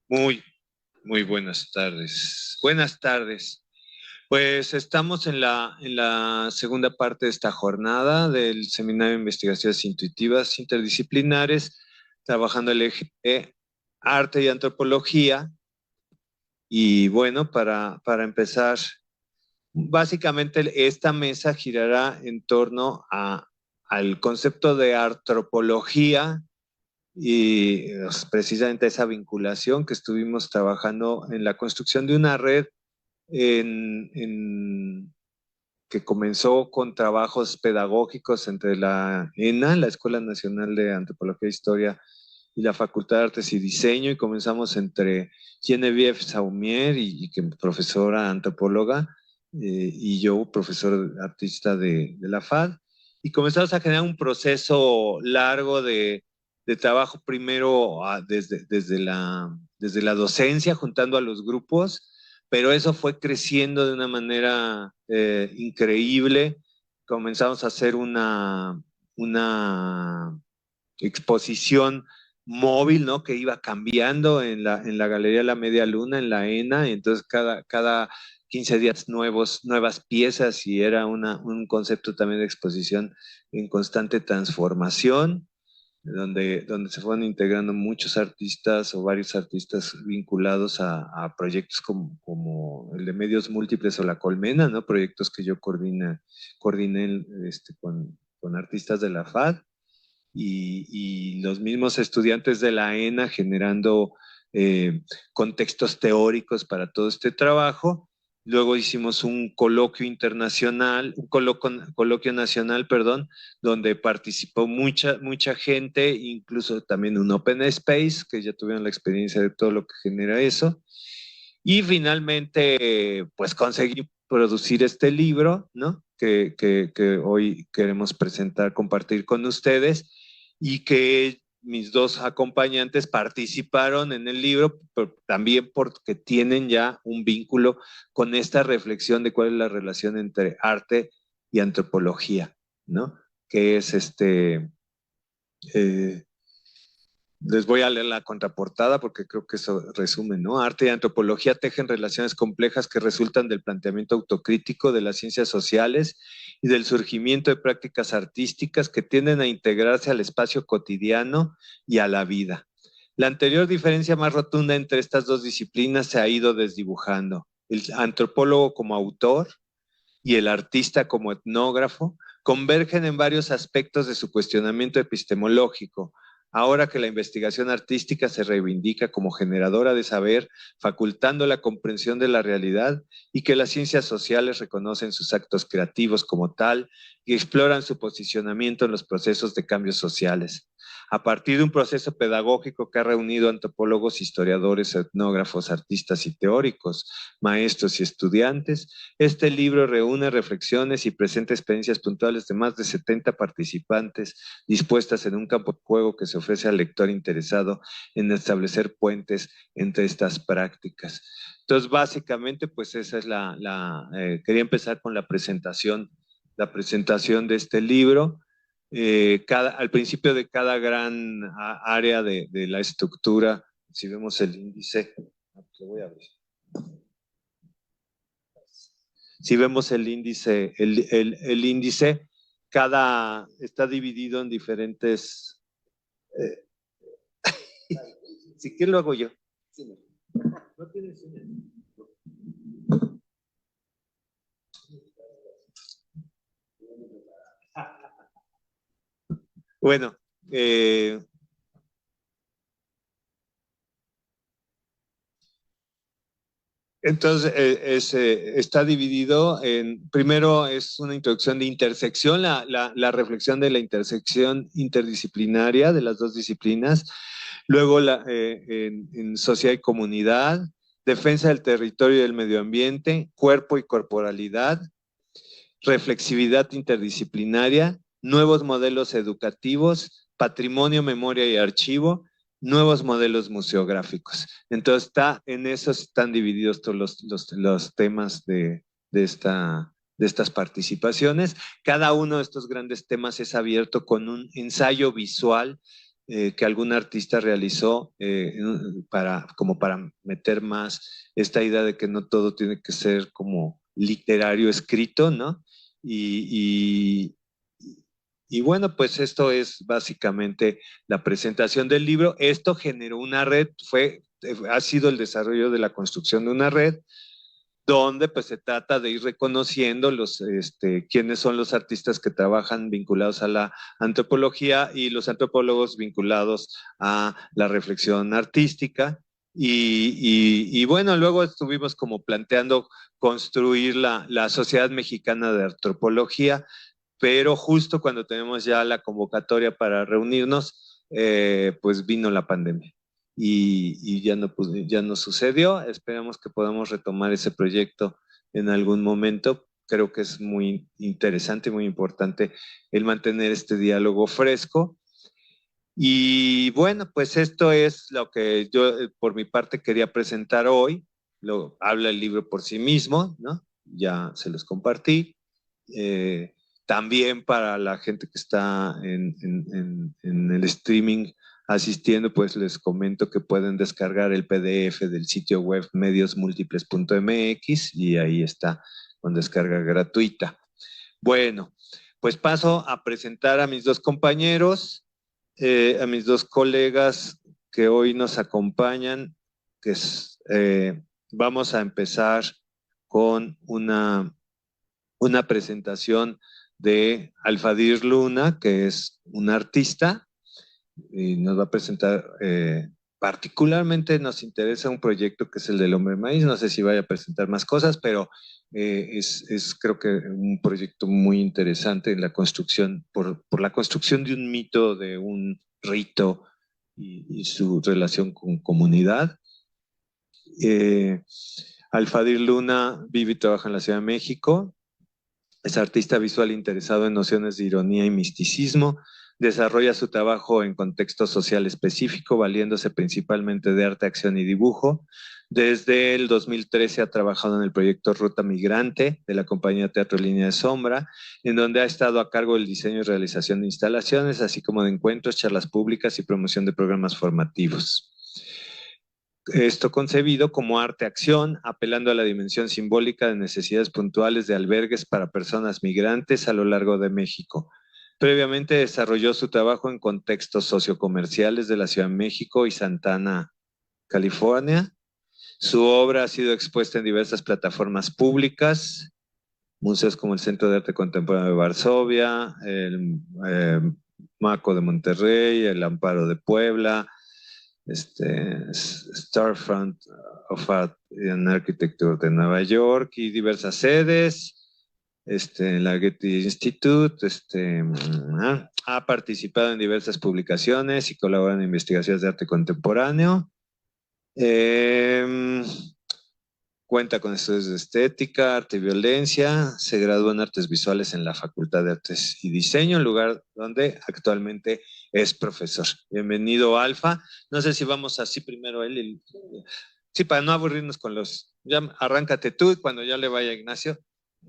Muy, muy buenas tardes. Buenas tardes. Pues estamos en la segunda parte de esta jornada del Seminario de Investigaciones Intuitivas Interdisciplinares, trabajando el eje arte y antropología. Y bueno, para empezar, básicamente esta mesa girará en torno al concepto de antropología y precisamente esa vinculación que estuvimos trabajando en la construcción de una red que comenzó con trabajos pedagógicos entre la ENA, la Escuela Nacional de Antropología e Historia, y la Facultad de Artes y Diseño, y comenzamos entre Genevieve Saumier, y que profesora antropóloga, y yo, profesor artista de la FAD, y comenzamos a generar un proceso largo de trabajo primero desde la docencia, juntando a los grupos, pero eso fue creciendo de una manera increíble. Comenzamos a hacer una exposición móvil, ¿no? Que iba cambiando en la Galería La Media Luna, en la ENA, y entonces cada 15 días nuevas piezas, y era un concepto también de exposición en constante transformación, donde se fueron integrando muchos artistas o varios artistas vinculados a proyectos como el de Medios Múltiples o La Colmena, ¿no? Proyectos que yo coordiné con artistas de la FAD y los mismos estudiantes de la ENA generando contextos teóricos para todo este trabajo. Luego hicimos un coloquio internacional, coloquio nacional, perdón, donde participó mucha gente, incluso también un open space, que ya tuvieron la experiencia de todo lo que genera eso. Y finalmente, pues conseguí producir este libro, ¿no? Que hoy queremos presentar, compartir con ustedes, y que mis dos acompañantes participaron en el libro, pero también porque tienen ya un vínculo con esta reflexión de cuál es la relación entre arte y antropología, ¿no? Que es eh, les voy a leer la contraportada porque creo que eso resume, ¿no? Arte y antropología tejen relaciones complejas que resultan del planteamiento autocrítico de las ciencias sociales y del surgimiento de prácticas artísticas que tienden a integrarse al espacio cotidiano y a la vida. La anterior diferencia más rotunda entre estas dos disciplinas se ha ido desdibujando. El antropólogo como autor y el artista como etnógrafo convergen en varios aspectos de su cuestionamiento epistemológico, ahora que la investigación artística se reivindica como generadora de saber, facultando la comprensión de la realidad, y que las ciencias sociales reconocen sus actos creativos como tal y exploran su posicionamiento en los procesos de cambios sociales. A partir de un proceso pedagógico que ha reunido antropólogos, historiadores, etnógrafos, artistas y teóricos, maestros y estudiantes, este libro reúne reflexiones y presenta experiencias puntuales de más de 70 participantes dispuestas en un campo de juego que se ofrece al lector interesado en establecer puentes entre estas prácticas. Entonces, básicamente, pues esa es quería empezar con la presentación de este libro. Al principio de cada gran área de la estructura, si vemos el índice, lo voy a abrir. Si vemos el índice, está dividido en diferentes. Si quieres lo hago yo. No tienes. Bueno, entonces está dividido primero es una introducción de intersección, la reflexión de la intersección interdisciplinaria de las dos disciplinas, luego en sociedad y comunidad, defensa del territorio y del medio ambiente, cuerpo y corporalidad, reflexividad interdisciplinaria, nuevos modelos educativos, patrimonio, memoria y archivo, nuevos modelos museográficos. Entonces, en eso están divididos todos los temas de estas participaciones. Cada uno de estos grandes temas es abierto con un ensayo visual que algún artista realizó como para meter más esta idea de que no todo tiene que ser como literario escrito, ¿no? Y, y bueno, pues esto es básicamente la presentación del libro. Esto generó una red, ha sido el desarrollo de la construcción de una red donde pues se trata de ir reconociendo quiénes son los artistas que trabajan vinculados a la antropología y los antropólogos vinculados a la reflexión artística. Y bueno, luego estuvimos como planteando construir la Sociedad Mexicana de Antropología, pero justo cuando tenemos ya la convocatoria para reunirnos, pues vino la pandemia y ya no sucedió. Esperamos que podamos retomar ese proyecto en algún momento. Creo que es muy interesante y muy importante el mantener este diálogo fresco. Y bueno, pues esto es lo que yo por mi parte quería presentar hoy. Habla el libro por sí mismo, ¿no? Ya se los compartí. Eh, También para la gente que está en el streaming asistiendo, pues les comento que pueden descargar el PDF del sitio web mediosmúltiples.mx y ahí está con descarga gratuita. Bueno, pues paso a presentar a mis dos compañeros, a mis dos colegas que hoy nos acompañan, vamos a empezar con una presentación de Alfadir Luna, que es un artista, y nos va a presentar, particularmente nos interesa un proyecto que es el del Hombre Maíz, no sé si vaya a presentar más cosas, pero creo que un proyecto muy interesante en la construcción, por la construcción de un mito, de un rito y su relación con comunidad. Alfadir Luna vive y trabaja en la Ciudad de México. Es artista visual interesado en nociones de ironía y misticismo. Desarrolla su trabajo en contexto social específico, valiéndose principalmente de arte, acción y dibujo. Desde el 2013 ha trabajado en el proyecto Ruta Migrante de la compañía Teatro Línea de Sombra, en donde ha estado a cargo del diseño y realización de instalaciones, así como de encuentros, charlas públicas y promoción de programas formativos. Esto concebido como arte-acción, apelando a la dimensión simbólica de necesidades puntuales de albergues para personas migrantes a lo largo de México. Previamente desarrolló su trabajo en contextos sociocomerciales de la Ciudad de México y Santana, California. Su obra ha sido expuesta en diversas plataformas públicas, museos como el Centro de Arte Contemporáneo de Varsovia, el MACO de Monterrey, el Amparo de Puebla, Starfront of Art and Architecture de Nueva York y diversas sedes, la Getty Institute, ha participado en diversas publicaciones y colabora en investigaciones de arte contemporáneo. Cuenta con estudios de estética, arte y violencia, se graduó en artes visuales en la Facultad de Artes y Diseño, lugar donde actualmente es profesor. Bienvenido, Alfa. No sé si vamos así primero él. Sí, para no aburrirnos con los... Ya arráncate tú y cuando ya le vaya a Ignacio,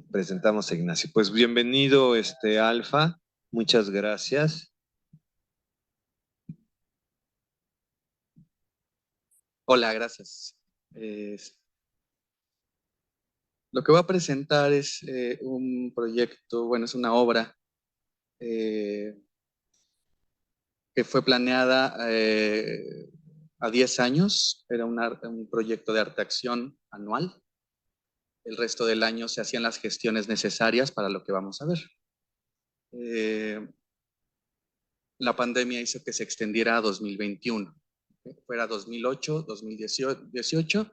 presentamos a Ignacio. Pues bienvenido, Alfa. Muchas gracias. Hola, gracias. Lo que voy a presentar es un proyecto, bueno, es una obra que fue planeada a 10 años. Era un proyecto de arte-acción anual. El resto del año se hacían las gestiones necesarias para lo que vamos a ver. La pandemia hizo que se extendiera a 2021. Fuera 2008, 2018.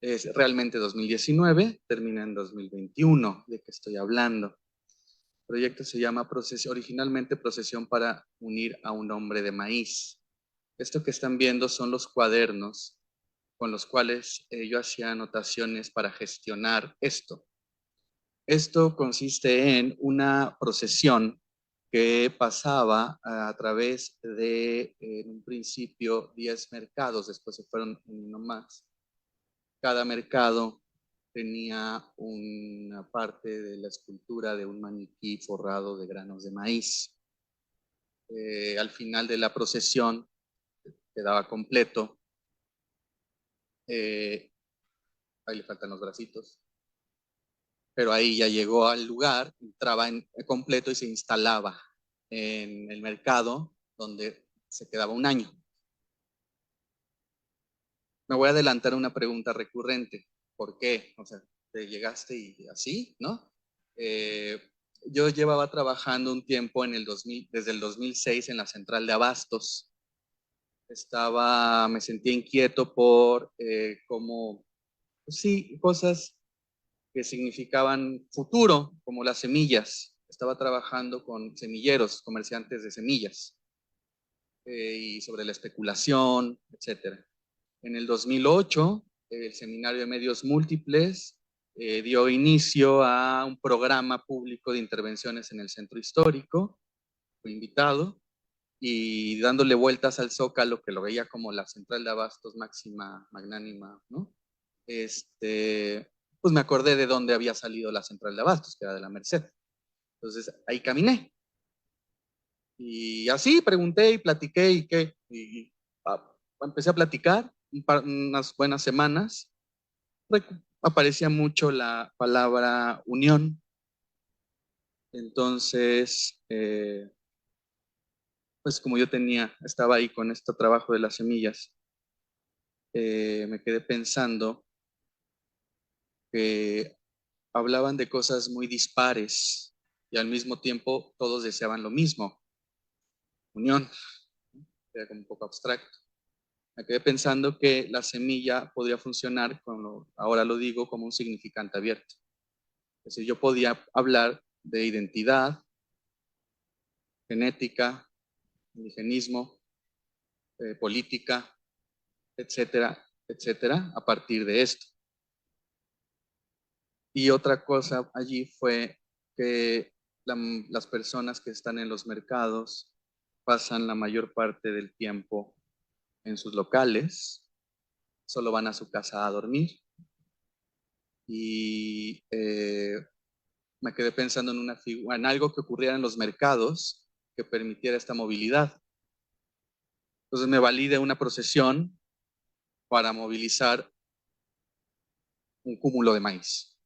Es realmente 2019, termina en 2021, de que estoy hablando. El proyecto se llama originalmente Procesión para unir a un hombre de maíz. Esto que están viendo son los cuadernos con los cuales yo hacía anotaciones para gestionar esto. Esto consiste en una procesión que pasaba a través de, en un principio, 10 mercados, después se fueron uno más. Cada mercado tenía una parte de la escultura de un maniquí forrado de granos de maíz. al final de la procesión quedaba completo. Ahí le faltan los bracitos. Pero ahí ya llegó al lugar, entraba en completo y se instalaba en el mercado donde se quedaba un año. Me voy a adelantar una pregunta recurrente. ¿Por qué? O sea, te llegaste y así, ¿no? Yo llevaba trabajando un tiempo en el 2000, desde el 2006 en la central de abastos. Me sentía inquieto por cómo, pues sí, cosas que significaban futuro, como las semillas. Estaba trabajando con semilleros, comerciantes de semillas, y sobre la especulación, etcétera. En el 2008, el Seminario de Medios Múltiples dio inicio a un programa público de intervenciones en el centro histórico. Fui invitado y dándole vueltas al Zócalo, que lo veía como la central de abastos máxima, magnánima, ¿no? Pues me acordé de dónde había salido la central de abastos, que era de la Merced. Entonces ahí caminé. Y así pregunté y platiqué y qué. Y empecé a platicar unas buenas semanas. Aparecía mucho la palabra unión. Entonces, pues como yo estaba ahí con este trabajo de las semillas, me quedé pensando que hablaban de cosas muy dispares y al mismo tiempo todos deseaban lo mismo, unión. Era como un poco abstracto. Me quedé pensando que la semilla podría funcionar, ahora lo digo, como un significante abierto. Es decir, yo podía hablar de identidad, genética, indigenismo, política, etcétera, etcétera, a partir de esto. Y otra cosa allí fue que las personas que están en los mercados pasan la mayor parte del tiempo en sus locales, solo van a su casa a dormir. Y me quedé pensando en algo que ocurriera en los mercados que permitiera esta movilidad. Entonces me valí de una procesión para movilizar un cúmulo de maíz.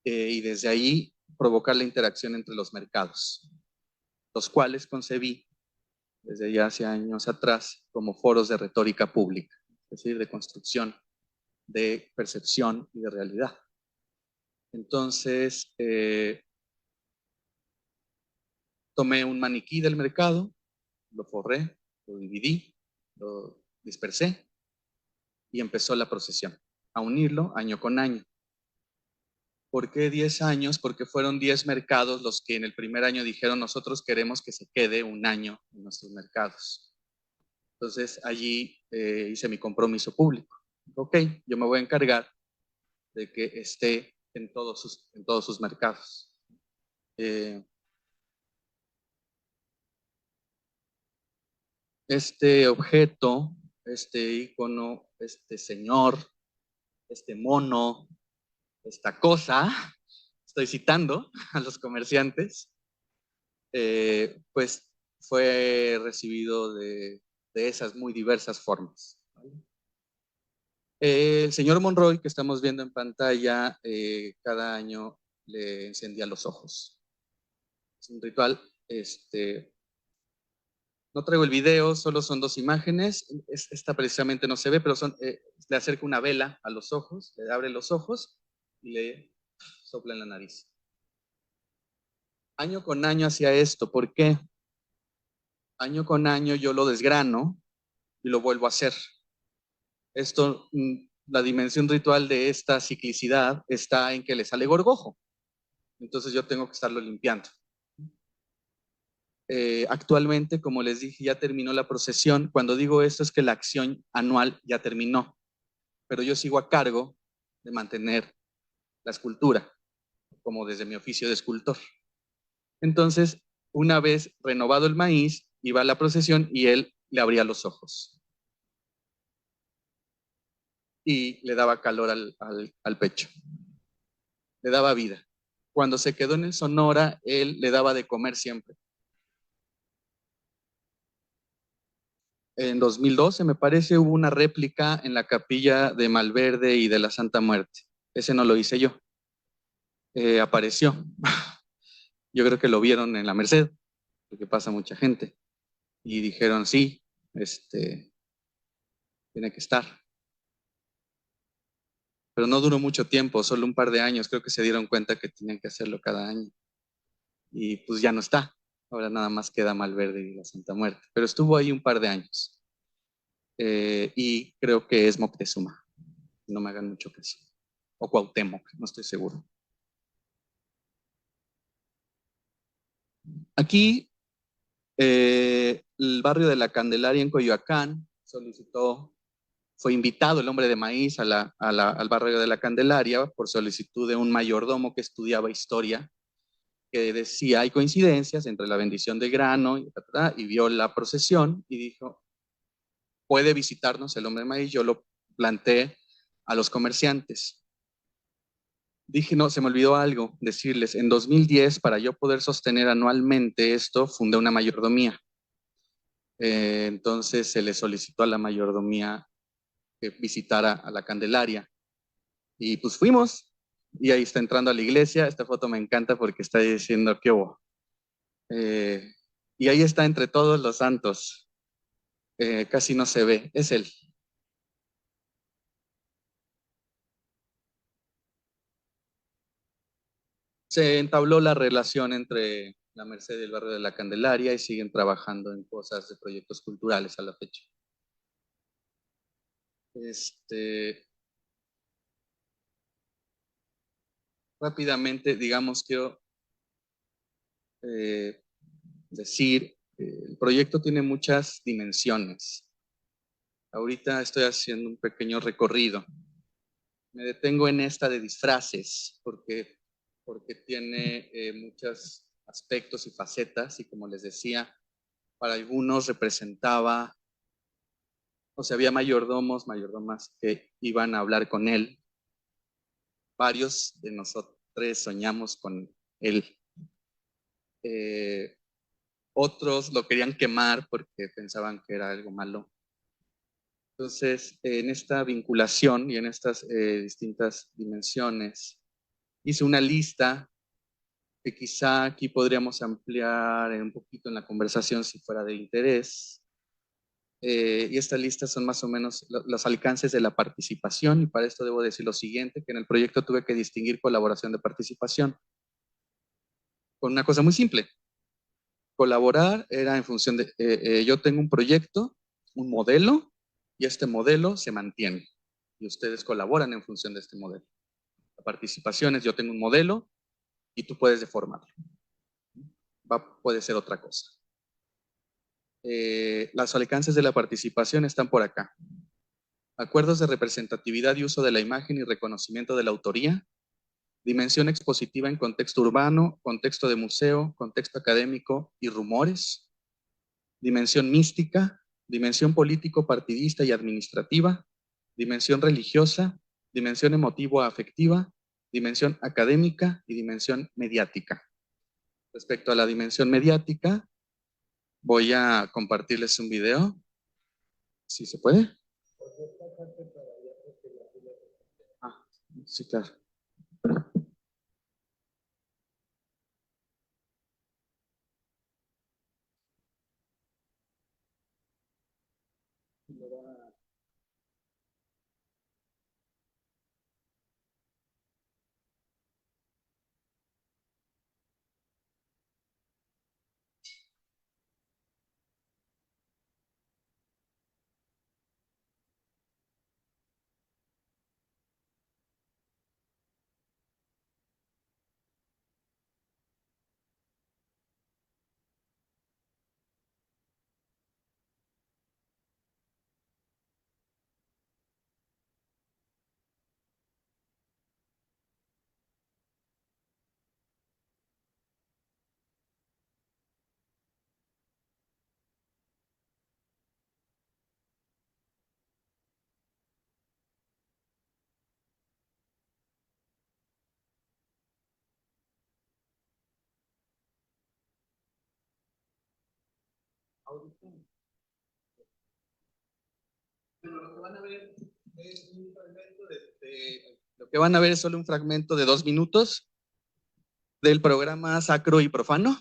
Y desde ahí provocar la interacción entre los mercados, los cuales concebí desde ya hace años atrás como foros de retórica pública, es decir, de construcción, de percepción y de realidad. Entonces, tomé un maniquí del mercado, lo forré, lo dividí, lo dispersé y empezó la procesión, a unirlo año con año. ¿Por qué 10 años? Porque fueron 10 mercados los que en el primer año dijeron nosotros queremos que se quede un año en nuestros mercados. Entonces allí hice mi compromiso público. Ok, yo me voy a encargar de que esté en todos sus mercados. Este objeto, este icono, este señor, este mono, esta cosa, estoy citando a los comerciantes, pues fue recibido de esas muy diversas formas. El señor Monroy, que estamos viendo en pantalla, cada año le encendía los ojos. Es un ritual, no traigo el video, solo son 2 imágenes. Esta precisamente no se ve, pero le acerca una vela a los ojos, le abre los ojos y le sopla en la nariz. Año con año hacía esto. ¿Por qué? Año con año yo lo desgrano y lo vuelvo a hacer. Esto, la dimensión ritual de esta ciclicidad está en que le sale gorgojo. Entonces yo tengo que estarlo limpiando. Actualmente, como les dije, ya terminó la procesión. Cuando digo esto es que la acción anual ya terminó, pero yo sigo a cargo de mantener la escultura, como desde mi oficio de escultor. Entonces, una vez renovado el maíz, iba a la procesión y él le abría los ojos y le daba calor al pecho, le daba vida. Cuando se quedó en el Sonora, él le daba de comer siempre. en 2012, me parece, hubo una réplica en la capilla de Malverde y de la Santa Muerte. Ese no lo hice yo. Apareció. Yo creo que lo vieron en la Merced, porque pasa mucha gente. Y dijeron, sí, tiene que estar. Pero no duró mucho tiempo, solo un par de años. Creo que se dieron cuenta que tenían que hacerlo cada año. Y pues ya no está. Ahora nada más queda Malverde y la Santa Muerte. Pero estuvo ahí un par de años. Y creo que es Moctezuma. No me hagan mucho caso. O Cuauhtémoc, no estoy seguro. Aquí, el barrio de la Candelaria en Coyoacán fue invitado el hombre de maíz al barrio de la Candelaria por solicitud de un mayordomo que estudiaba historia, que decía, hay coincidencias entre la bendición de grano y vio la procesión y dijo, puede visitarnos el hombre de maíz. Yo lo planteé a los comerciantes. Dije, no, se me olvidó algo, decirles, en 2010, para yo poder sostener anualmente esto, fundé una mayordomía. Entonces se le solicitó a la mayordomía que visitara a la Candelaria. Y pues fuimos, y ahí está entrando a la iglesia. Esta foto me encanta porque está diciendo que hubo. Y ahí está entre todos los santos. Casi no se ve, es él. Se entabló la relación entre la Merced y el barrio de la Candelaria y siguen trabajando en cosas de proyectos culturales a la fecha. Rápidamente, digamos, quiero eh, decir, el proyecto tiene muchas dimensiones. Ahorita estoy haciendo un pequeño recorrido. Me detengo en esta de disfraces porque tiene muchos aspectos y facetas y como les decía, para algunos representaba, o sea, había mayordomos, mayordomas que iban a hablar con él. Varios de nosotros soñamos con él. Otros lo querían quemar porque pensaban que era algo malo. Entonces, en esta vinculación y en estas distintas dimensiones, hice una lista que quizá aquí podríamos ampliar un poquito en la conversación si fuera de interés. Y esta lista son más o menos los alcances de la participación, y para esto debo decir lo siguiente, que en el proyecto tuve que distinguir colaboración de participación con una cosa muy simple. Colaborar era en función de, yo tengo un proyecto, un modelo, y este modelo se mantiene. Y ustedes colaboran en función de este modelo. La participación es, yo tengo un modelo y tú puedes deformarlo. Puede ser otra cosa. Los alcances de la participación están por acá. Acuerdos de representatividad y uso de la imagen y reconocimiento de la autoría. Dimensión expositiva en contexto urbano, contexto de museo, contexto académico y rumores. Dimensión mística, dimensión político-partidista y administrativa, dimensión religiosa, dimensión emotivo-afectiva, dimensión académica y dimensión mediática. Respecto a la dimensión mediática, voy a compartirles un video, si se puede. Ah, sí, claro. lo que van a ver es un fragmento lo que van a ver es solo un fragmento de 2 minutos del programa Sacro y Profano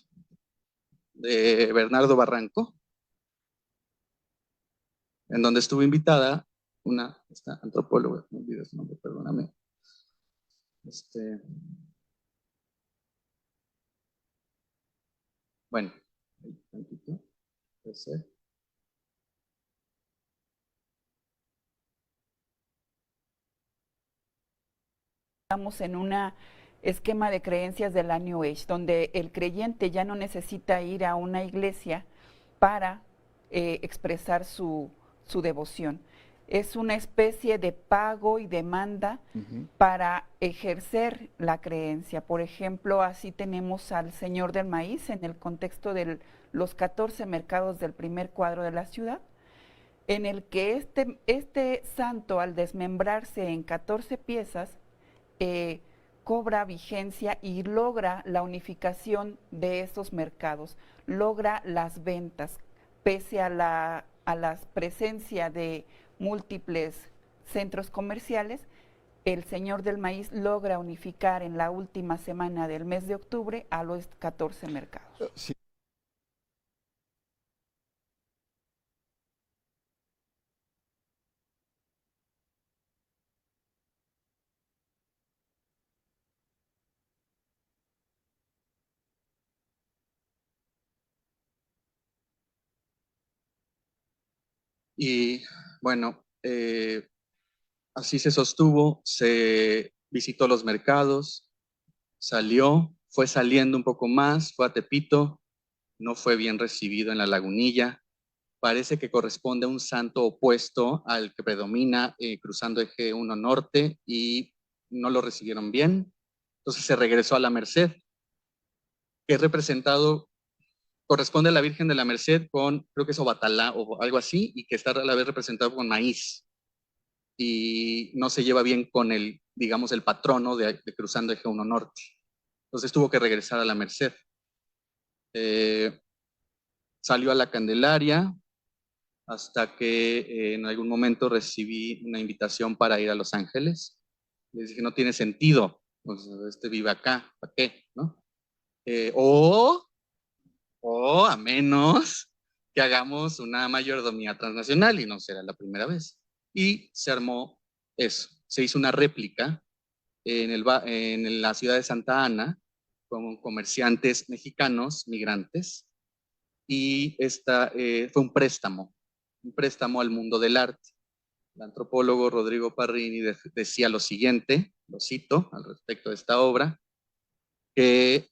de Bernardo Barranco, en donde estuvo invitada esta antropóloga, no olvidé su nombre, perdóname. Bueno, un tantito, Estamos en un esquema de creencias de la New Age, donde el creyente ya no necesita ir a una iglesia para expresar su devoción. Es una especie de pago y demanda para ejercer la creencia. Por ejemplo, así tenemos al Señor del Maíz en el contexto de los 14 mercados del primer cuadro de la ciudad, en el que este santo, al desmembrarse en 14 piezas, cobra vigencia y logra la unificación de estos mercados, logra las ventas, pese a la presencia de múltiples centros comerciales. El Señor del Maíz logra unificar en la última semana del mes de octubre a los 14 mercados. Sí. Y bueno, así se sostuvo, se visitó los mercados, salió, fue saliendo un poco más, fue a Tepito, no fue bien recibido en la Lagunilla, parece que corresponde a un santo opuesto al que predomina cruzando eje 1 norte y no lo recibieron bien, entonces se regresó a la Merced, que es representado, corresponde a la Virgen de la Merced con, creo que es Obatalá o algo así, y que está a la vez representado con maíz, y no se lleva bien con el, digamos, el patrono de cruzando eje 1 norte. Entonces tuvo que regresar a la Merced. Salió a la Candelaria hasta que en algún momento recibí una invitación para ir a Los Ángeles. Les dije, no tiene sentido, pues vive acá, ¿para qué? ¿No? O a menos que hagamos una mayordomía transnacional, y no será la primera vez. Y se armó eso, se hizo una réplica en la ciudad de Santa Ana con comerciantes mexicanos, migrantes, y esta fue un préstamo al mundo del arte. El antropólogo Rodrigo Parrini decía lo siguiente, lo cito al respecto de esta obra, que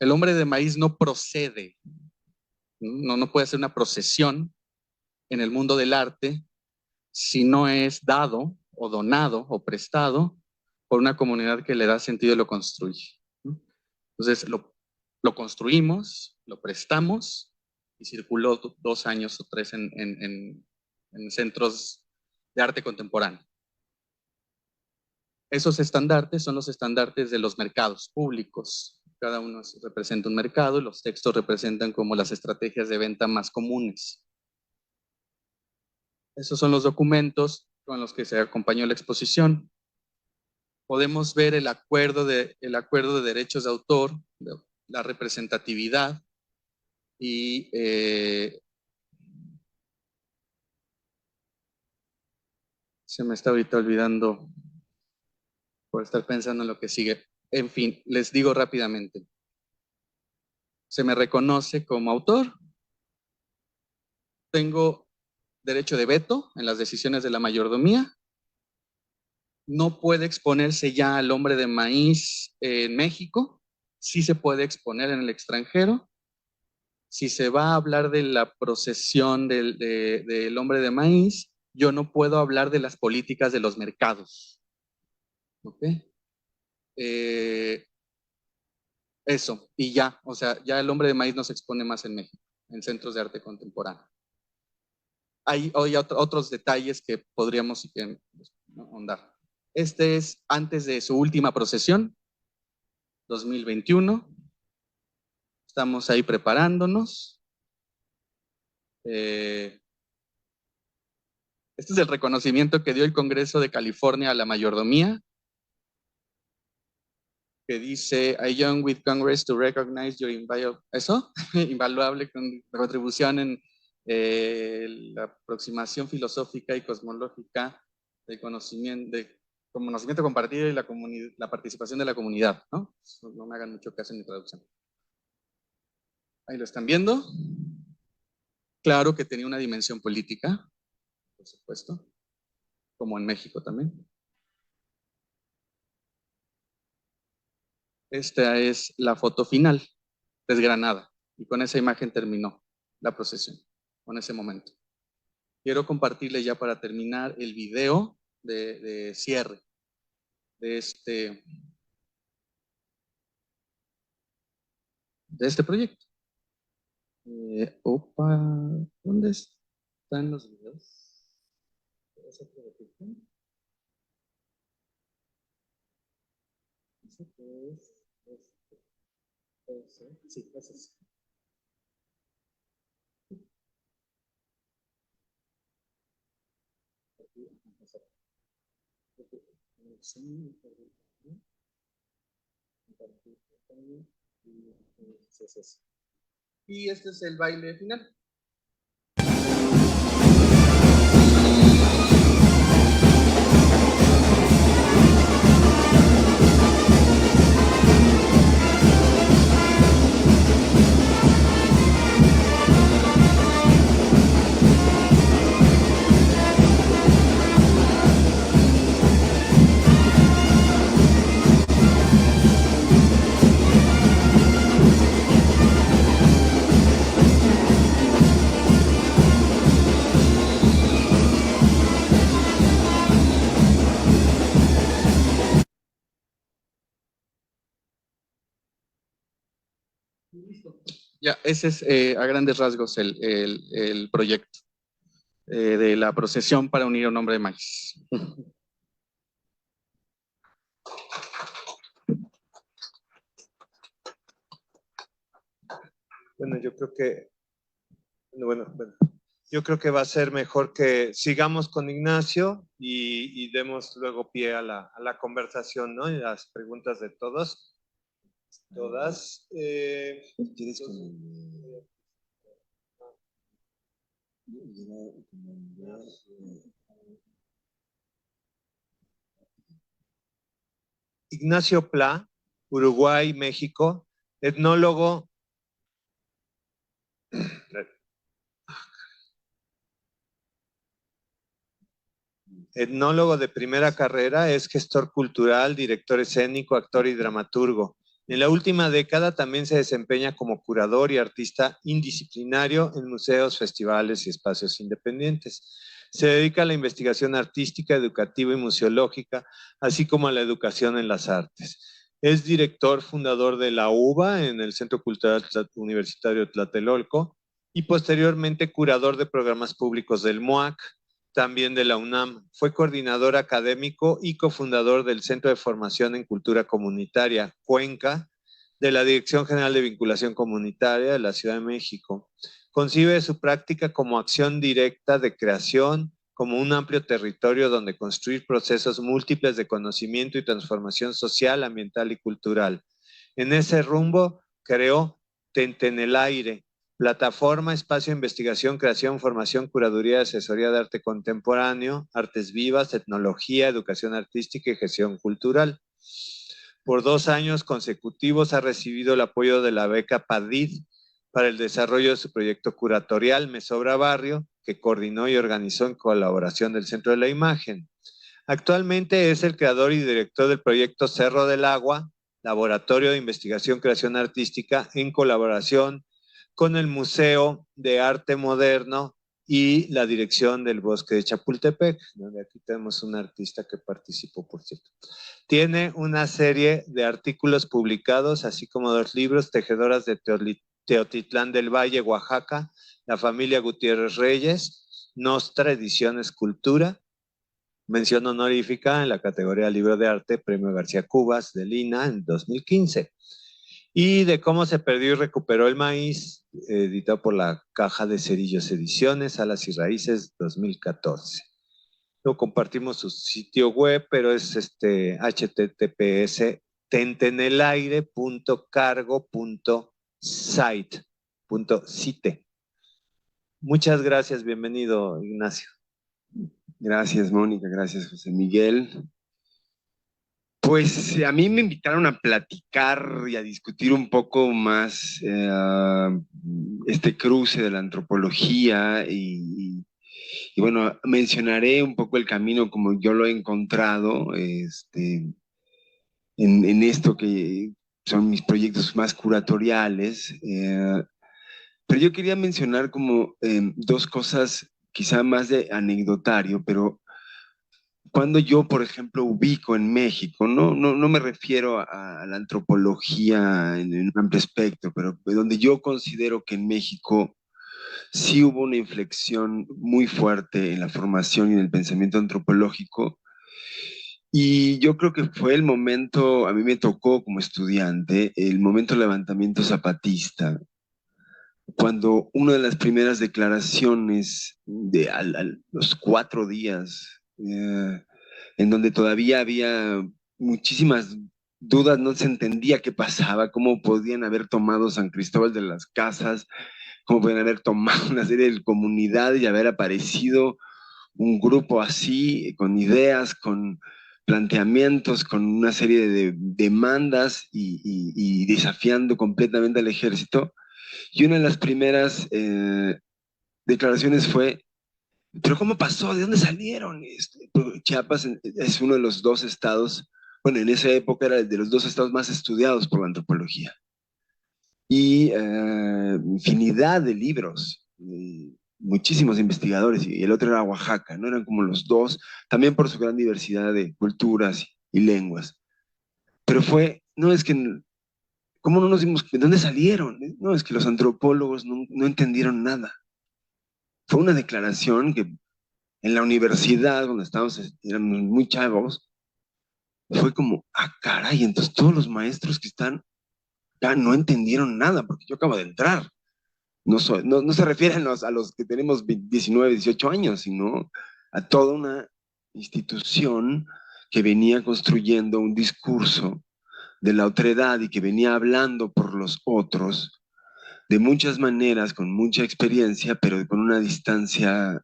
el hombre de maíz no procede, no puede hacer una procesión en el mundo del arte si no es dado o donado o prestado por una comunidad que le da sentido y lo construye. Entonces lo construimos, lo prestamos y circuló 2 años o 3 en centros de arte contemporáneo. Esos estandartes son los estandartes de los mercados públicos. Cada uno representa un mercado y los textos representan como las estrategias de venta más comunes. Esos son los documentos con los que se acompañó la exposición. Podemos ver el acuerdo de derechos de autor, la representatividad y se me está ahorita olvidando por estar pensando en lo que sigue. En fin, les digo rápidamente. Se me reconoce como autor. Tengo derecho de veto en las decisiones de la mayordomía. No puede exponerse ya al hombre de maíz en México. Sí se puede exponer en el extranjero. Si se va a hablar de la procesión del hombre de maíz, yo no puedo hablar de las políticas de los mercados. ¿Ok? Eso, y ya, o sea, ya el hombre de maíz no se expone más en México, en centros de arte contemporáneo. Hay otros detalles que podríamos ahondar. Este es antes de su última procesión, 2021. Estamos ahí preparándonos. Este es el reconocimiento que dio el Congreso de California a la mayordomía, que dice, I join with Congress to recognize your invaluable contribución en la aproximación filosófica y cosmológica del conocimiento compartido y la participación de la comunidad, ¿no? No me hagan mucho caso en mi traducción. Ahí lo están viendo. Claro que tenía una dimensión política, por supuesto, como en México también. Esta es la foto final, desgranada, y con esa imagen terminó la procesión, con ese momento. Quiero compartirles ya para terminar el video de cierre de este proyecto. ¿Dónde están los videos? Sí, ese es. Y este es el baile final. Ya, ese es a grandes rasgos el proyecto de la procesión para unir a un hombre de maíz. Bueno, yo creo que va a ser mejor que sigamos con Ignacio y demos luego pie a la conversación, ¿no? Y las preguntas de todos. Todas. Ignacio Pla, Uruguay, México, etnólogo. Etnólogo de primera carrera, es gestor cultural, director escénico, actor y dramaturgo. En la última década también se desempeña como curador y artista indisciplinario en museos, festivales y espacios independientes. Se dedica a la investigación artística, educativa y museológica, así como a la educación en las artes. Es director fundador de la UBA en el Centro Cultural Universitario Tlatelolco y posteriormente curador de programas públicos del MUAC, también de la UNAM. Fue coordinador académico y cofundador del Centro de Formación en Cultura Comunitaria, Cuenca, de la Dirección General de Vinculación Comunitaria de la Ciudad de México. Concibe su práctica como acción directa de creación, como un amplio territorio donde construir procesos múltiples de conocimiento y transformación social, ambiental y cultural. En ese rumbo creó Tenten el Aire, plataforma, espacio de investigación, creación, formación, curaduría, asesoría de arte contemporáneo, artes vivas, etnología, educación artística y gestión cultural. Por 2 años consecutivos ha recibido el apoyo de la beca PADID para el desarrollo de su proyecto curatorial Me Sobra Barrio, que coordinó y organizó en colaboración del Centro de la Imagen. Actualmente es el creador y director del proyecto Cerro del Agua, laboratorio de investigación creación artística en colaboración con el Museo de Arte Moderno y la dirección del Bosque de Chapultepec, donde aquí tenemos un artista que participó, por cierto. Tiene una serie de artículos publicados, así como 2 libros, Tejedoras de Teotitlán del Valle, Oaxaca, La Familia Gutiérrez Reyes, Nostra Ediciones Cultura, mención honorífica en la categoría Libro de Arte, Premio García Cubas de Lina en 2015. Y de cómo se perdió y recuperó el maíz, editado por la Caja de Cerillos Ediciones, Alas y Raíces, 2014. No compartimos su sitio web, pero es https tentenelaire.cargo.site. Muchas gracias, bienvenido, Ignacio. Gracias, Mónica, gracias, José Miguel. Pues a mí me invitaron a platicar y a discutir un poco más este cruce de la antropología y bueno, mencionaré un poco el camino como yo lo he encontrado en esto que son mis proyectos más curatoriales. Pero yo quería mencionar como dos cosas quizá más de anecdotario, pero cuando yo, por ejemplo, ubico en México, no me refiero a la antropología en un amplio espectro, pero donde yo considero que en México sí hubo una inflexión muy fuerte en la formación y en el pensamiento antropológico, y yo creo que fue el momento, a mí me tocó como estudiante, el momento del levantamiento zapatista, cuando una de las primeras declaraciones de los 4 días, en donde todavía había muchísimas dudas, no se entendía qué pasaba, cómo podían haber tomado San Cristóbal de las Casas, cómo podían haber tomado una serie de comunidades y haber aparecido un grupo así, con ideas, con planteamientos, con una serie de demandas y desafiando completamente al ejército. Y una de las primeras declaraciones fue, ¿pero cómo pasó? ¿De dónde salieron? Chiapas es uno de los 2 estados, bueno, en esa época era de los 2 estados más estudiados por la antropología. Y infinidad de libros, muchísimos investigadores, y el otro era Oaxaca, ¿no? Eran como los 2, también por su gran diversidad de culturas y lenguas. Pero fue, no es que, ¿cómo no nos dimos, de dónde salieron? No, es que los antropólogos no entendieron nada. Fue una declaración que en la universidad, donde estábamos, éramos muy chavos, fue como, caray, entonces todos los maestros que están acá no entendieron nada, porque yo acabo de entrar. No se refieren a los que tenemos 19, 18 años, sino a toda una institución que venía construyendo un discurso de la otredad y que venía hablando por los otros de muchas maneras, con mucha experiencia, pero con una distancia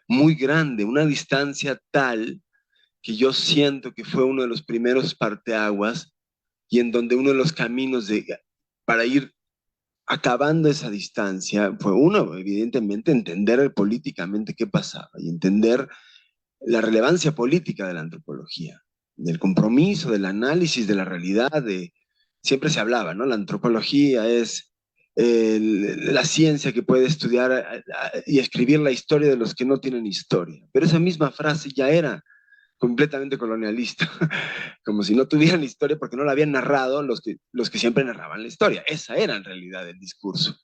muy grande, una distancia tal que yo siento que fue uno de los primeros parteaguas y en donde uno de los caminos para ir acabando esa distancia fue uno, evidentemente, entender políticamente qué pasaba y entender la relevancia política de la antropología, del compromiso, del análisis de la realidad. Siempre se hablaba, ¿no? La antropología es la ciencia que puede estudiar y escribir la historia de los que no tienen historia. Pero esa misma frase ya era completamente colonialista, como si no tuvieran historia porque no la habían narrado los que siempre narraban la historia. Esa era en realidad el discurso.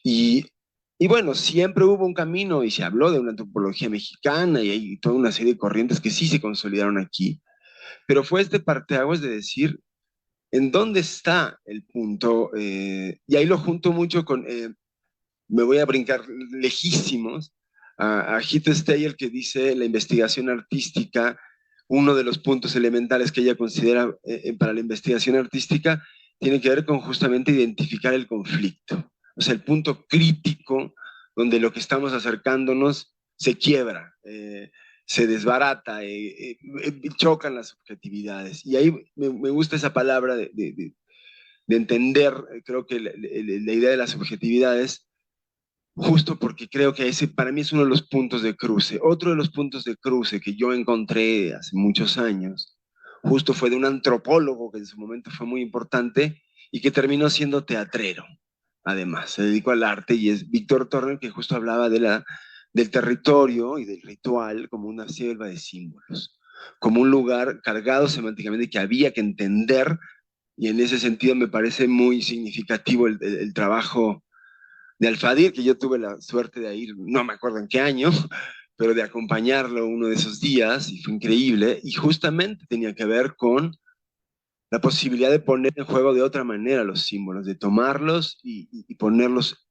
Y bueno, siempre hubo un camino y se habló de una antropología mexicana y hay toda una serie de corrientes que sí se consolidaron aquí, pero fue este parteaguas de decir, ¿en dónde está el punto? Y ahí lo junto mucho con, me voy a brincar lejísimos, a Heath Steyer, que dice la investigación artística, uno de los puntos elementales que ella considera para la investigación artística tiene que ver con justamente identificar el conflicto, o sea, el punto crítico donde lo que estamos acercándonos se quiebra, se desbarata, chocan las subjetividades. Y ahí me gusta esa palabra de entender, creo que la idea de las subjetividades, justo porque creo que ese para mí es uno de los puntos de cruce. Otro de los puntos de cruce que yo encontré hace muchos años, justo fue de un antropólogo que en su momento fue muy importante y que terminó siendo teatrero. Además, se dedicó al arte y es Víctor Turner, que justo hablaba del territorio y del ritual como una selva de símbolos, como un lugar cargado semánticamente que había que entender, y en ese sentido me parece muy significativo el trabajo de Alfadir, que yo tuve la suerte de ir, no me acuerdo en qué año, pero de acompañarlo uno de esos días, y fue increíble, y justamente tenía que ver con la posibilidad de poner en juego de otra manera los símbolos, de tomarlos y ponerlos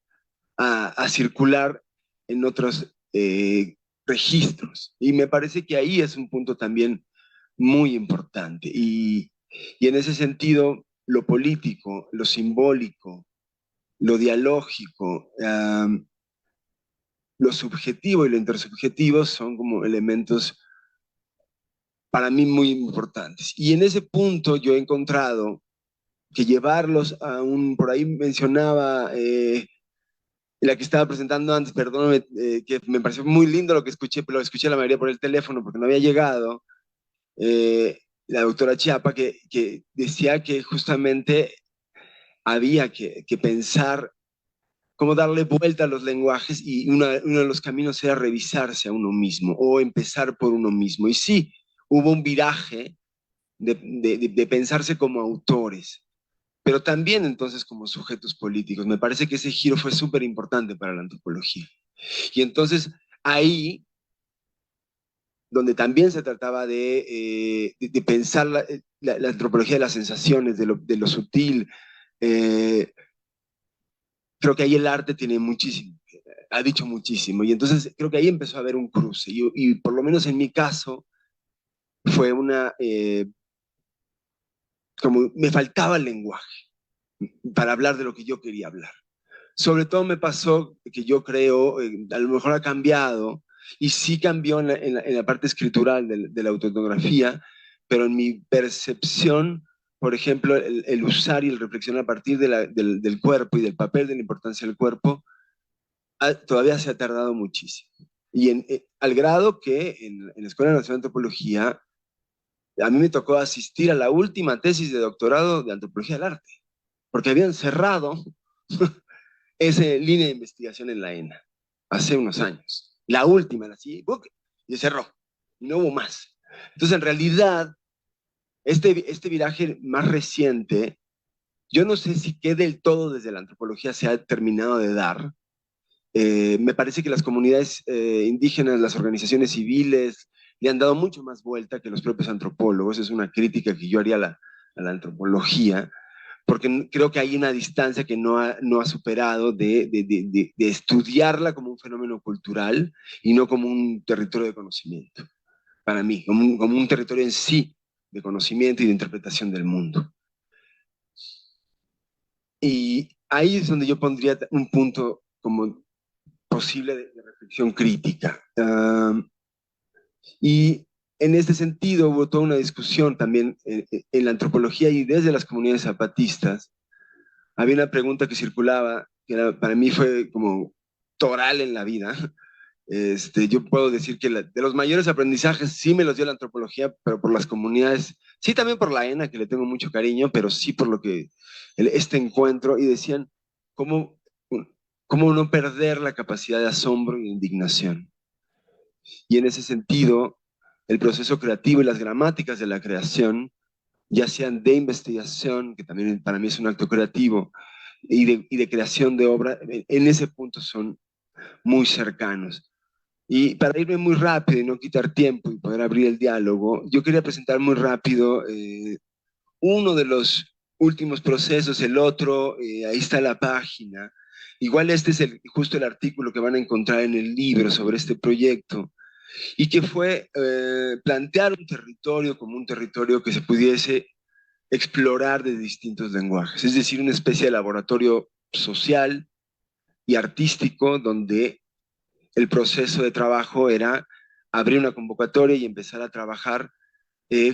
a circular en otros registros. Y me parece que ahí es un punto también muy importante. Y en ese sentido, lo político, lo simbólico, lo dialógico, lo subjetivo y lo intersubjetivo son como elementos para mí muy importantes. Y en ese punto yo he encontrado que llevarlos a por ahí mencionaba la que estaba presentando antes, perdóname, que me pareció muy lindo lo que escuché, pero lo escuché la mayoría por el teléfono porque no había llegado, la doctora Chiapa, que decía que justamente había que pensar cómo darle vuelta a los lenguajes y uno de los caminos era revisarse a uno mismo o empezar por uno mismo. Y sí, hubo un viraje de pensarse como autores, pero también entonces como sujetos políticos. Me parece que ese giro fue súper importante para la antropología. Y entonces ahí, donde también se trataba de pensar la antropología de las sensaciones, de lo sutil, creo que ahí el arte tiene muchísimo, ha dicho muchísimo. Y entonces creo que ahí empezó a haber un cruce. Y por lo menos en mi caso fue como me faltaba el lenguaje para hablar de lo que yo quería hablar. Sobre todo me pasó que yo creo, a lo mejor ha cambiado, y sí cambió en la parte escritural de la autoetnografía, pero en mi percepción, por ejemplo, el usar y el reflexionar a partir del cuerpo y del papel de la importancia del cuerpo, todavía se ha tardado muchísimo. Y al grado que en la Escuela Nacional de Antropología, a mí me tocó asistir a la última tesis de doctorado de Antropología del Arte, porque habían cerrado esa línea de investigación en la ENA hace unos años. La última, así, y cerró. Y no hubo más. Entonces, en realidad, este viraje más reciente, yo no sé si que del todo desde la antropología se ha terminado de dar. Me parece que las comunidades indígenas, las organizaciones civiles, le han dado mucho más vuelta que los propios antropólogos. Es una crítica que yo haría a la antropología, porque creo que hay una distancia que no ha superado de estudiarla como un fenómeno cultural y no como un territorio de conocimiento, para mí, como un territorio en sí de conocimiento y de interpretación del mundo. Y ahí es donde yo pondría un punto como posible de reflexión crítica. Y en este sentido hubo toda una discusión también en la antropología y desde las comunidades zapatistas. Había una pregunta que circulaba, para mí fue como toral en la vida. Yo puedo decir que de los mayores aprendizajes sí me los dio la antropología, pero por las comunidades, sí también por la ENA, que le tengo mucho cariño, pero sí por lo que este encuentro, y decían, ¿cómo no perder la capacidad de asombro y indignación? Y en ese sentido, el proceso creativo y las gramáticas de la creación, ya sean de investigación, que también para mí es un acto creativo, y de creación de obra, en ese punto son muy cercanos. Y para irme muy rápido y no quitar tiempo y poder abrir el diálogo, yo quería presentar muy rápido uno de los últimos procesos, el otro, ahí está la página. Igual este es justo el artículo que van a encontrar en el libro sobre este proyecto, y que fue plantear un territorio como un territorio que se pudiese explorar de distintos lenguajes, es decir, una especie de laboratorio social y artístico donde el proceso de trabajo era abrir una convocatoria y empezar a trabajar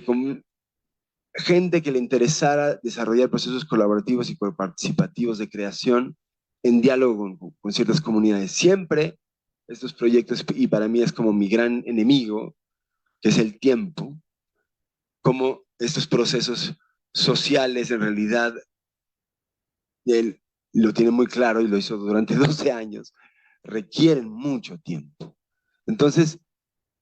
con gente que le interesara desarrollar procesos colaborativos y participativos de creación en diálogo con ciertas comunidades. Siempre estos proyectos, y para mí es como mi gran enemigo, que es el tiempo, como estos procesos sociales en realidad, él lo tiene muy claro y lo hizo durante 12 años, requieren mucho tiempo. Entonces,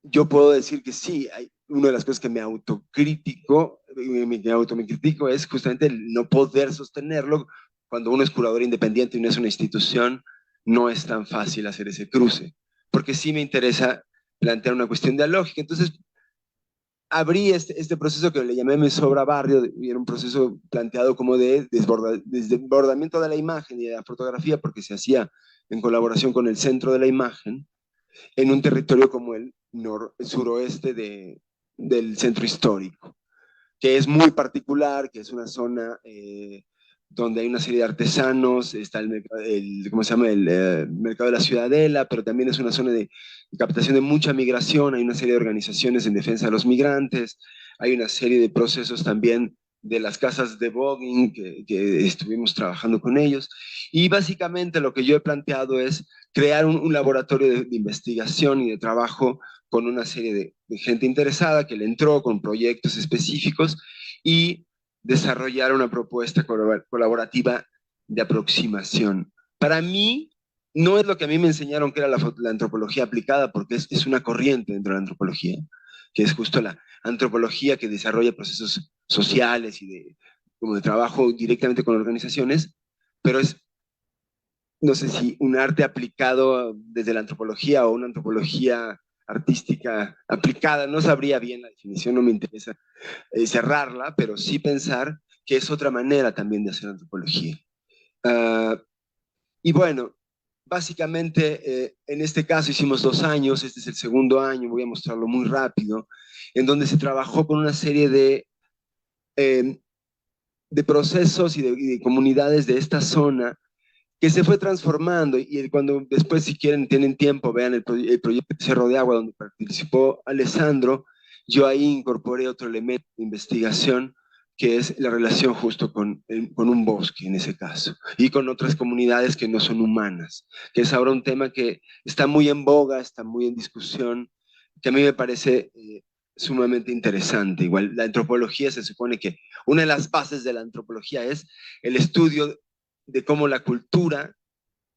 yo puedo decir que sí, una de las cosas que me autocrítico, me critico es justamente el no poder sostenerlo cuando uno es curador independiente y no es una institución, no es tan fácil hacer ese cruce, porque sí me interesa plantear una cuestión dialógica. Entonces, abrí este proceso que le llamé Me Sobra Barrio, y era un proceso planteado como de desbordamiento de la imagen y de la fotografía, porque se hacía en colaboración con el Centro de la Imagen, en un territorio como el suroeste del centro histórico, que es muy particular, que es una zona donde hay una serie de artesanos, está ¿cómo se llama? El mercado de la Ciudadela, pero también es una zona de captación de mucha migración, hay una serie de organizaciones en defensa de los migrantes, hay una serie de procesos también de las casas de voguing que estuvimos trabajando con ellos, y básicamente lo que yo he planteado es crear un laboratorio de investigación y de trabajo con una serie de gente interesada que le entró con proyectos específicos y desarrollar una propuesta colaborativa de aproximación. Para mí, no es lo que a mí me enseñaron que era la antropología aplicada, porque es una corriente dentro de la antropología, que es justo la antropología que desarrolla procesos sociales y como de trabajo directamente con organizaciones, pero es, no sé si un arte aplicado desde la antropología o una antropología artística aplicada, no sabría bien la definición, no me interesa cerrarla, pero sí pensar que es otra manera también de hacer antropología. Y bueno, básicamente en este caso hicimos 2 años, este es el segundo año, voy a mostrarlo muy rápido, en donde se trabajó con una serie de procesos y de comunidades de esta zona que se fue transformando, y cuando después, si quieren, tienen tiempo, vean el proyecto Cerro de Agua, donde participó Alessandro, yo ahí incorporé otro elemento de investigación, que es la relación justo con un bosque, en ese caso, y con otras comunidades que no son humanas, que es ahora un tema que está muy en boga, está muy en discusión, que a mí me parece sumamente interesante. Igual, la antropología se supone que una de las bases de la antropología es el estudio de cómo la cultura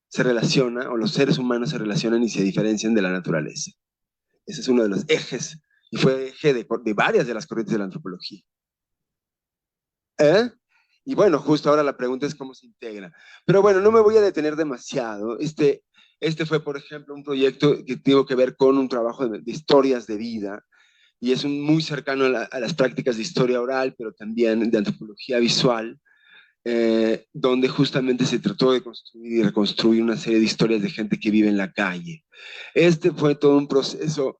se relaciona, o los seres humanos se relacionan y se diferencian de la naturaleza. Ese es uno de los ejes, y fue eje de varias de las corrientes de la antropología. Y bueno, justo ahora la pregunta es cómo se integra. Pero bueno, no me voy a detener demasiado. Este fue, por ejemplo, un proyecto que tuvo que ver con un trabajo de historias de vida, y es muy cercano a las prácticas de historia oral, pero también de antropología visual, donde justamente se trató de construir y reconstruir una serie de historias de gente que vive en la calle. Este fue todo un proceso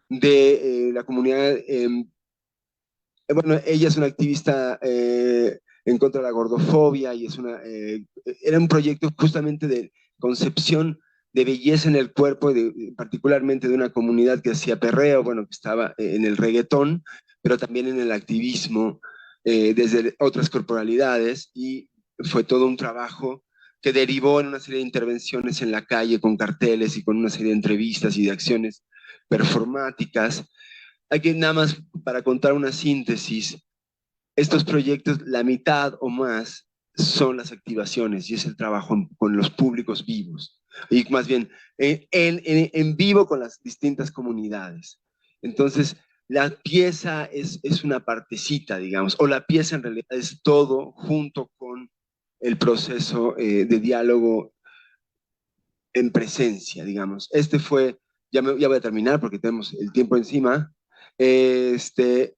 de la comunidad. Bueno, ella es una activista en contra de la gordofobia, y era un proyecto justamente de concepción de belleza en el cuerpo, particularmente de una comunidad que hacía perreo, bueno, que estaba en el reggaetón, pero también en el activismo desde otras corporalidades, y fue todo un trabajo que derivó en una serie de intervenciones en la calle con carteles y con una serie de entrevistas y de acciones performáticas. Aquí nada más para contar una síntesis, estos proyectos, la mitad o más son las activaciones, y es el trabajo con los públicos vivos, y más bien en vivo con las distintas comunidades. Entonces, la pieza es una partecita, digamos, o la pieza en realidad es todo junto con el proceso de diálogo en presencia, digamos. Ya voy a terminar porque tenemos el tiempo encima. Este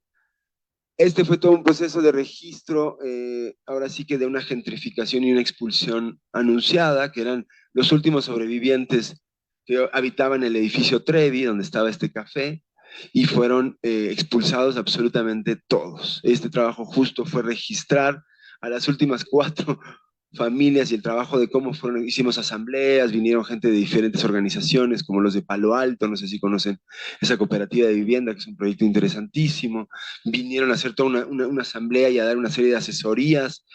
fue todo un proceso de registro, ahora sí que de una gentrificación y una expulsión anunciada, que eran los últimos sobrevivientes que habitaban el edificio Trevi, donde estaba este café, y fueron expulsados absolutamente todos. Este trabajo justo fue registrar a las últimas 4 familias, y el trabajo de cómo hicimos asambleas, vinieron gente de diferentes organizaciones, como los de Palo Alto, no sé si conocen esa cooperativa de vivienda, que es un proyecto interesantísimo, vinieron a hacer toda una asamblea y a dar una serie de asesorías,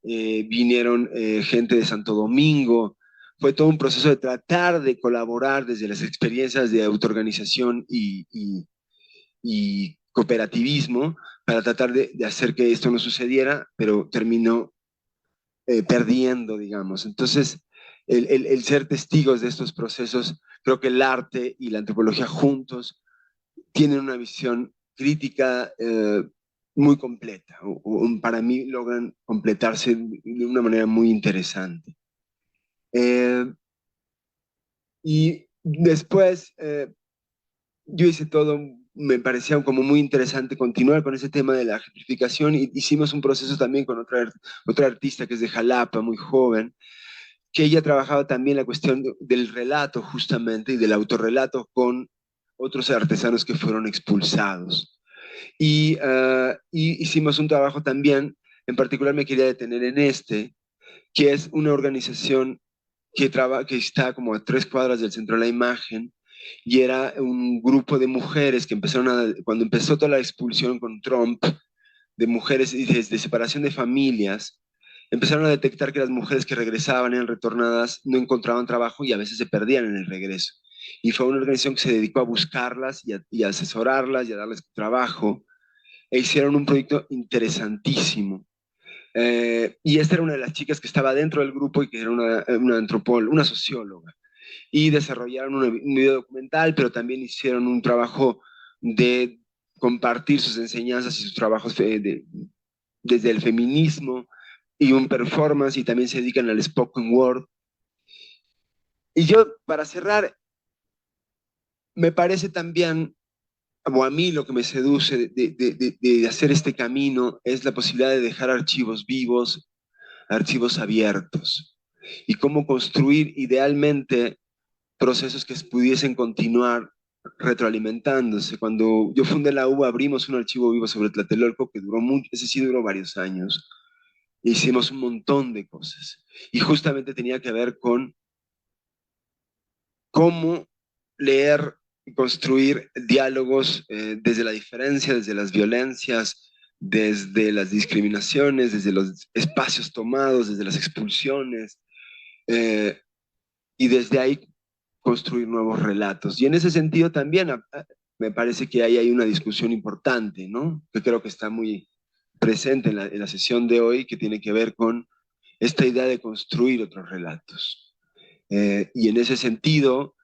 vinieron gente de Santo Domingo, fue todo un proceso de tratar de colaborar desde las experiencias de autoorganización y cooperativismo, para tratar de hacer que esto no sucediera, pero terminó perdiendo, digamos. Entonces, el ser testigos de estos procesos, creo que el arte y la antropología juntos tienen una visión crítica muy completa, para mí logran completarse de una manera muy interesante. Y después, yo hice todo, me parecía como muy interesante continuar con ese tema de la gentrificación, y hicimos un proceso también con otra artista que es de Jalapa, muy joven, que ella trabajaba también la cuestión del relato justamente y del autorrelato con otros artesanos que fueron expulsados. Y hicimos un trabajo también, en particular me quería detener en que es una organización que está como a 3 cuadras del centro de la imagen, y era un grupo de mujeres que cuando empezó toda la expulsión con Trump, de mujeres y de separación de familias, empezaron a detectar que las mujeres que regresaban, eran retornadas, no encontraban trabajo y a veces se perdían en el regreso. Y fue una organización que se dedicó a buscarlas y a asesorarlas y a darles trabajo, e hicieron un proyecto interesantísimo. Y esta era una de las chicas que estaba dentro del grupo y que era una antropóloga, una socióloga. Y desarrollaron un video documental, pero también hicieron un trabajo de compartir sus enseñanzas y sus trabajos desde el feminismo y un performance, y también se dedican al spoken word. Y yo, para cerrar, me parece también, o a mí lo que me seduce de hacer este camino es la posibilidad de dejar archivos vivos, archivos abiertos, y cómo construir idealmente procesos que pudiesen continuar retroalimentándose. Cuando yo fundé la UBA, abrimos un archivo vivo sobre Tlatelolco que duró mucho, ese sí duró varios años. Hicimos un montón de cosas. Y justamente tenía que ver con cómo leer y construir diálogos desde la diferencia, desde las violencias, desde las discriminaciones, desde los espacios tomados, desde las expulsiones, y desde ahí construir nuevos relatos. Y en ese sentido también me parece que ahí hay una discusión importante, ¿no? Que creo que está muy presente en la sesión de hoy, que tiene que ver con esta idea de construir otros relatos. Y en ese sentido,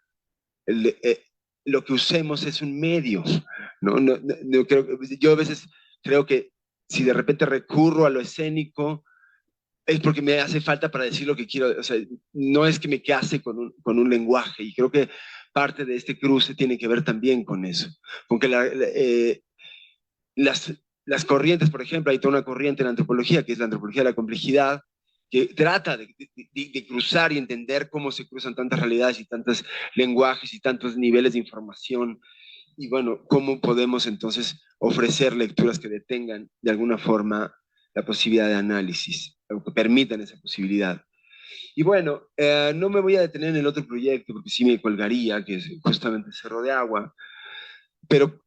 lo que usemos es un medio, ¿no? Yo a veces creo que si de repente recurro a lo escénico, es porque me hace falta para decir lo que quiero. O sea, no es que me case con un lenguaje, y creo que parte de este cruce tiene que ver también con eso, con que las corrientes, por ejemplo, hay toda una corriente en la antropología, que es la antropología de la complejidad, que trata de cruzar y entender cómo se cruzan tantas realidades y tantos lenguajes y tantos niveles de información, y bueno, cómo podemos entonces ofrecer lecturas que detengan de alguna forma la posibilidad de análisis, o que permitan esa posibilidad. Y bueno, no me voy a detener en el otro proyecto, porque sí me colgaría, que es justamente Cerro de Agua, pero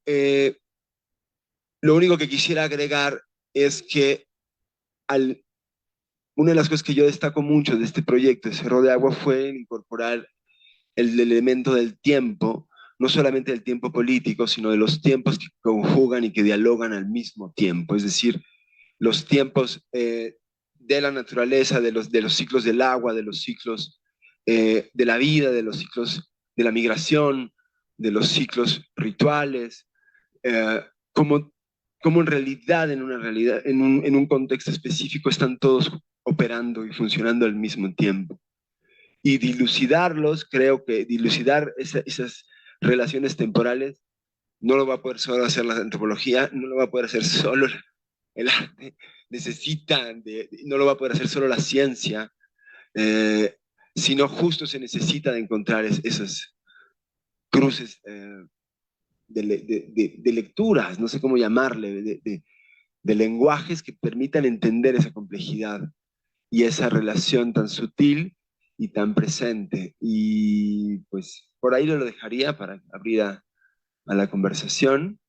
lo único que quisiera agregar es que una de las cosas que yo destaco mucho de este proyecto de Cerro de Agua fue incorporar el elemento del tiempo, no solamente del tiempo político, sino de los tiempos que conjugan y que dialogan al mismo tiempo, es decir, los tiempos de la naturaleza, de los ciclos del agua, de los ciclos de la vida, de los ciclos de la migración, de los ciclos rituales, como en realidad, en un contexto específico, están todos operando y funcionando al mismo tiempo. Y dilucidarlos, creo que dilucidar esas relaciones temporales no lo va a poder solo hacer la antropología, no lo va a poder hacer solo el arte, no lo va a poder hacer solo la ciencia, sino justo se necesita de encontrar esos cruces de lecturas, no sé cómo llamarle, de lenguajes que permitan entender esa complejidad y esa relación tan sutil y tan presente. Y pues por ahí lo dejaría para abrir a la conversación.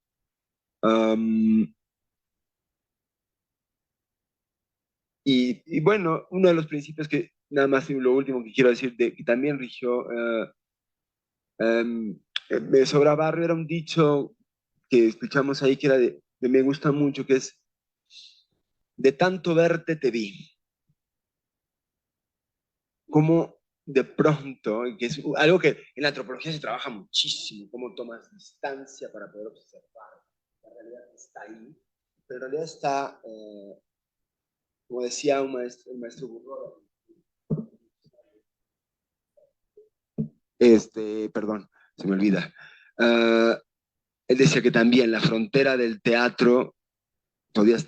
Y bueno, uno de los principios que, nada más lo último que quiero decir, que también rigió de Sobra Barrio, era un dicho que escuchamos ahí que era de me gusta mucho, que es: de tanto verte te vi. Como de pronto, que es algo que en la antropología se trabaja muchísimo, cómo tomas distancia para poder observar. La realidad está ahí, pero en realidad está, como decía el maestro Burro, perdón, se me olvida. Él decía que también la frontera del teatro podías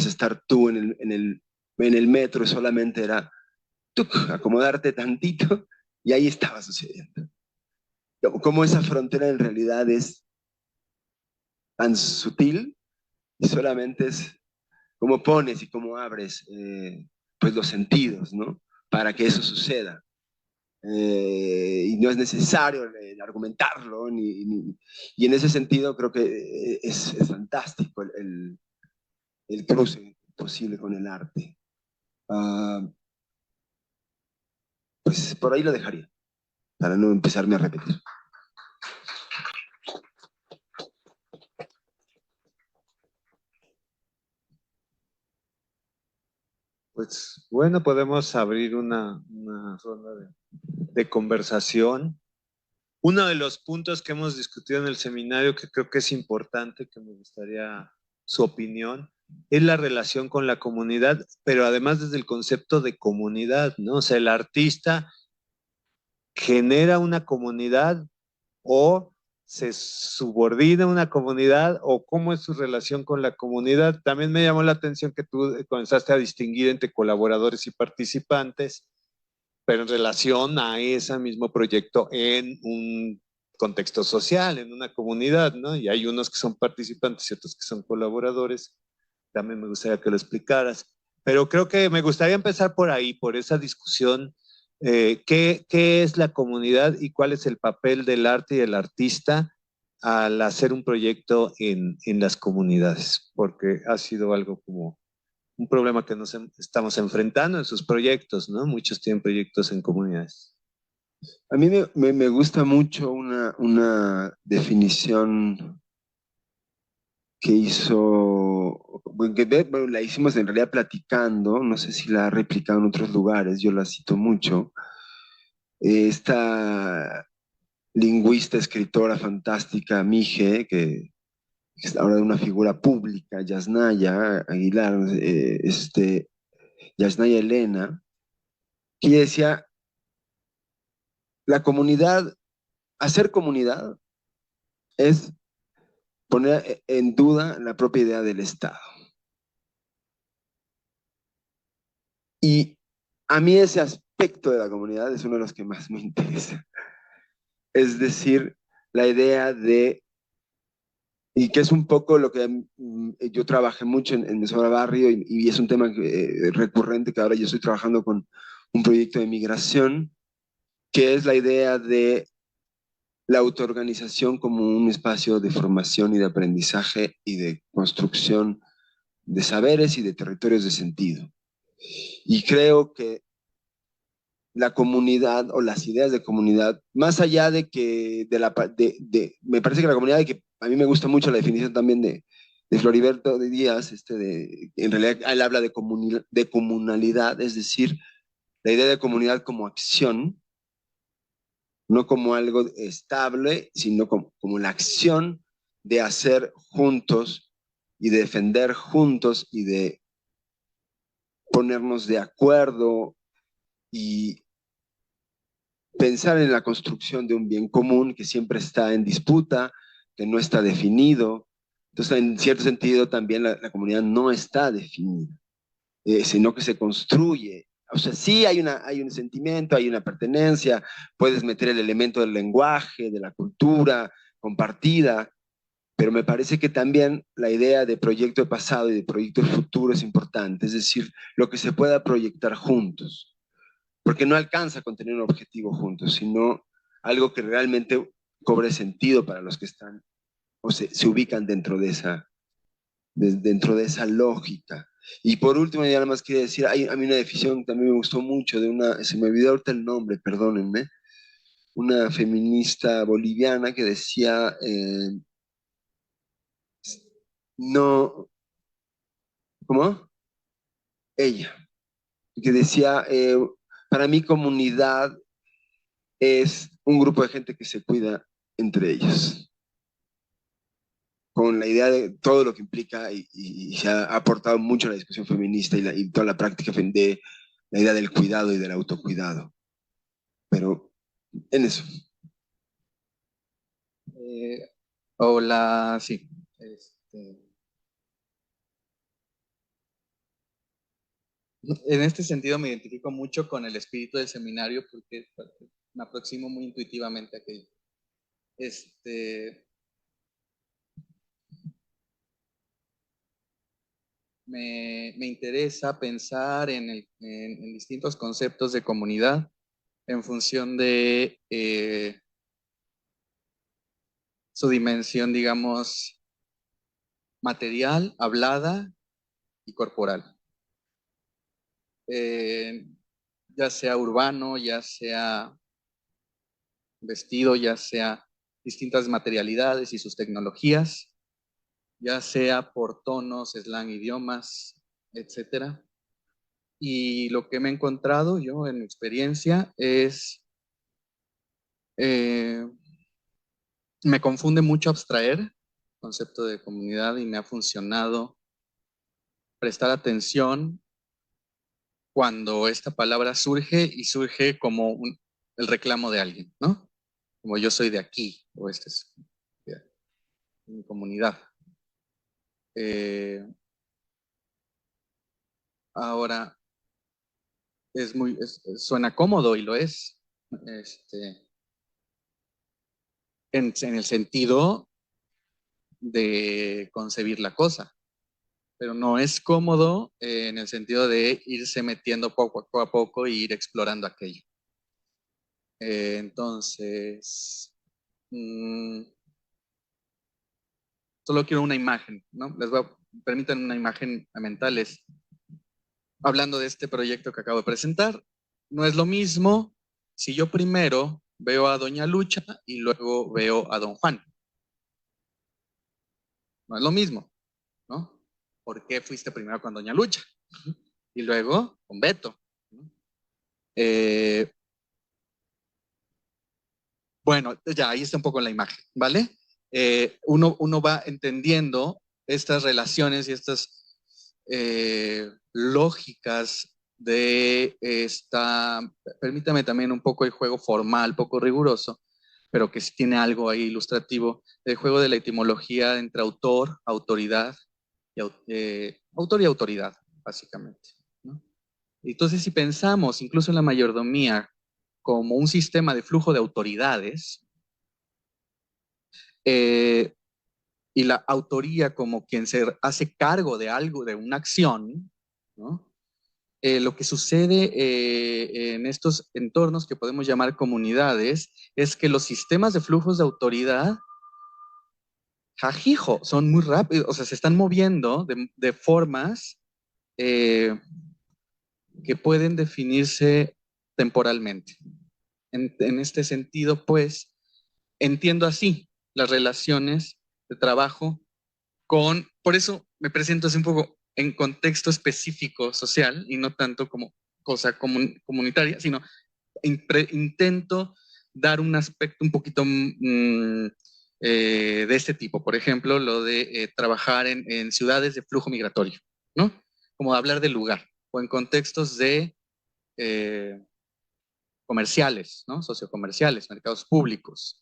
estar tú en el metro, y solamente era acomodarte tantito, y ahí estaba sucediendo. Como esa frontera en realidad es tan sutil y solamente es cómo pones y cómo abres pues los sentidos, ¿no? Para que eso suceda. Y no es necesario argumentarlo, y en ese sentido creo que es fantástico el cruce posible con el arte. Pues por ahí lo dejaría, para no empezarme a repetir. Pues bueno, podemos abrir una ronda de conversación. Uno de los puntos que hemos discutido en el seminario que creo que es importante, que me gustaría su opinión, es la relación con la comunidad, pero además desde el concepto de comunidad, ¿no? O sea, el artista genera una comunidad o se subordina a una comunidad o cómo es su relación con la comunidad. También me llamó la atención que tú comenzaste a distinguir entre colaboradores y participantes, pero en relación a ese mismo proyecto en un contexto social, en una comunidad, ¿no? Y hay unos que son participantes y otros que son colaboradores. También me gustaría que lo explicaras. Pero creo que me gustaría empezar por ahí, por esa discusión. ¿Qué es la comunidad y cuál es el papel del arte y del artista al hacer un proyecto en las comunidades? Porque ha sido algo como un problema que nos estamos enfrentando en sus proyectos, ¿no? Muchos tienen proyectos en comunidades. A mí me gusta mucho una definición que hizo, bueno, la hicimos en realidad platicando, no sé si la ha replicado en otros lugares, yo la cito mucho. Esta lingüista, escritora fantástica, Mije, que es ahora una figura pública, Yasnaya Aguilar, Yasnaya Elena, que ella decía, la comunidad, hacer comunidad es poner en duda la propia idea del Estado. Y a mí ese aspecto de la comunidad es uno de los que más me interesa. Es decir, la idea de, y que es un poco lo que yo trabajé mucho en mi zona barrio, y es un tema recurrente que ahora yo estoy trabajando con un proyecto de migración, que es la idea de la autoorganización como un espacio de formación y de aprendizaje y de construcción de saberes y de territorios de sentido. Y creo que la comunidad o las ideas de comunidad, más allá de que, me parece que la comunidad, y que a mí me gusta mucho la definición también de Floriberto de Díaz, en realidad él habla de comunalidad, es decir, la idea de comunidad como acción, no como algo estable, sino como la acción de hacer juntos y de defender juntos y de ponernos de acuerdo y pensar en la construcción de un bien común que siempre está en disputa, que no está definido. Entonces, en cierto sentido, también la comunidad no está definida, sino que se construye. O sea, sí hay un sentimiento, hay una pertenencia, puedes meter el elemento del lenguaje, de la cultura compartida, pero me parece que también la idea de proyecto de pasado y de proyecto de futuro es importante, es decir, lo que se pueda proyectar juntos, porque no alcanza con tener un objetivo juntos, sino algo que realmente cobre sentido para los que están o se ubican dentro de esa lógica. Y por último, ya nada más quería decir, a mí una definición que también me gustó mucho de se me olvidó ahorita el nombre, perdónenme, una feminista boliviana que decía, no, ¿cómo? Ella, que decía, para mí comunidad es un grupo de gente que se cuida entre ellos, con la idea de todo lo que implica, y se ha aportado mucho a la discusión feminista y toda la práctica de la idea del cuidado y del autocuidado. Pero en eso. Hola, sí. En este sentido me identifico mucho con el espíritu del seminario porque me aproximo muy intuitivamente a aquello. Me interesa pensar en distintos conceptos de comunidad en función de su dimensión, digamos, material, hablada y corporal. Ya sea urbano, ya sea vestido, ya sea distintas materialidades y sus tecnologías, ya sea por tonos, slang, idiomas, etcétera. Y lo que me he encontrado yo en mi experiencia es, me confunde mucho abstraer el concepto de comunidad y me ha funcionado prestar atención cuando esta palabra surge y surge como el reclamo de alguien, ¿no? Como yo soy de aquí, o este es mi comunidad. Ahora, suena cómodo y lo es, en el sentido de concebir la cosa, pero no es cómodo en el sentido de irse metiendo poco a poco e ir explorando aquello. Entonces, solo quiero una imagen, ¿no? Permítanme una imagen mental. Hablando de este proyecto que acabo de presentar, no es lo mismo si yo primero veo a Doña Lucha y luego veo a Don Juan. No es lo mismo, ¿no? ¿Por qué fuiste primero con Doña Lucha? Y luego con Beto. Bueno, ya ahí está un poco la imagen, ¿vale? Uno va entendiendo estas relaciones y estas lógicas de permítame también un poco el juego formal, poco riguroso, pero que sí tiene algo ahí ilustrativo, el juego de la etimología entre autor, autoridad, autor y autoridad, básicamente, ¿no? Entonces, si pensamos incluso en la mayordomía como un sistema de flujo de autoridades, y la autoría como quien se hace cargo de algo, de una acción, ¿no? Lo que sucede en estos entornos que podemos llamar comunidades es que los sistemas de flujos de autoridad, jajijo, son muy rápidos, o sea, se están moviendo de formas que pueden definirse temporalmente. En este sentido, pues, entiendo así las relaciones de trabajo por eso me presento así un poco en contexto específico social y no tanto como cosa comunitaria, sino intento dar un aspecto un poquito de este tipo. Por ejemplo, lo de trabajar en ciudades de flujo migratorio, ¿no? Como hablar del lugar, o en contextos de comerciales, ¿no? Sociocomerciales, mercados públicos.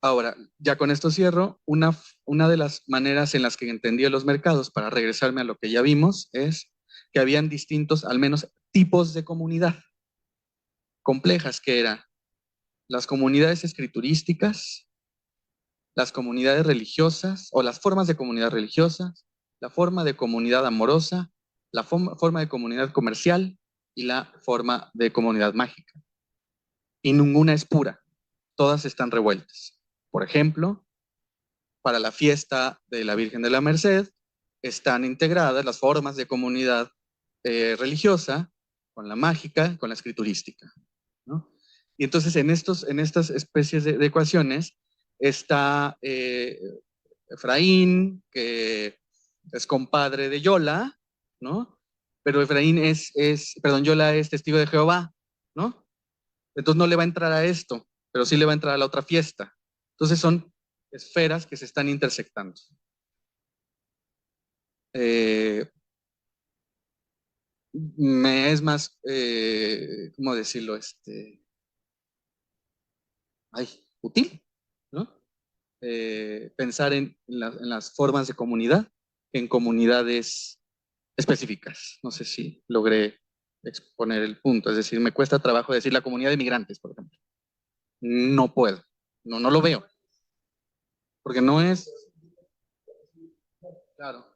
Ahora, ya con esto cierro, una de las maneras en las que entendía los mercados, para regresarme a lo que ya vimos, es que habían distintos, al menos, tipos de comunidad complejas, que eran las comunidades escriturísticas, las comunidades religiosas, o las formas de comunidad religiosas, la forma de comunidad amorosa, la forma de comunidad comercial y la forma de comunidad mágica. Y ninguna es pura, todas están revueltas. Por ejemplo, para la fiesta de la Virgen de la Merced están integradas las formas de comunidad religiosa con la mágica, con la escriturística, ¿no? Y entonces en estas especies de ecuaciones está Efraín, que es compadre de Yola, ¿no? Pero Efraín Yola es testigo de Jehová, ¿no? Entonces no le va a entrar a esto, pero sí le va a entrar a la otra fiesta. Entonces son esferas que se están intersectando. Me es más, ¿cómo decirlo? Útil, ¿no? Pensar en las formas de comunidad, en comunidades específicas. No sé si logré exponer el punto. Es decir, me cuesta trabajo decir la comunidad de migrantes, por ejemplo. No puedo, no lo veo. Porque no es... Claro.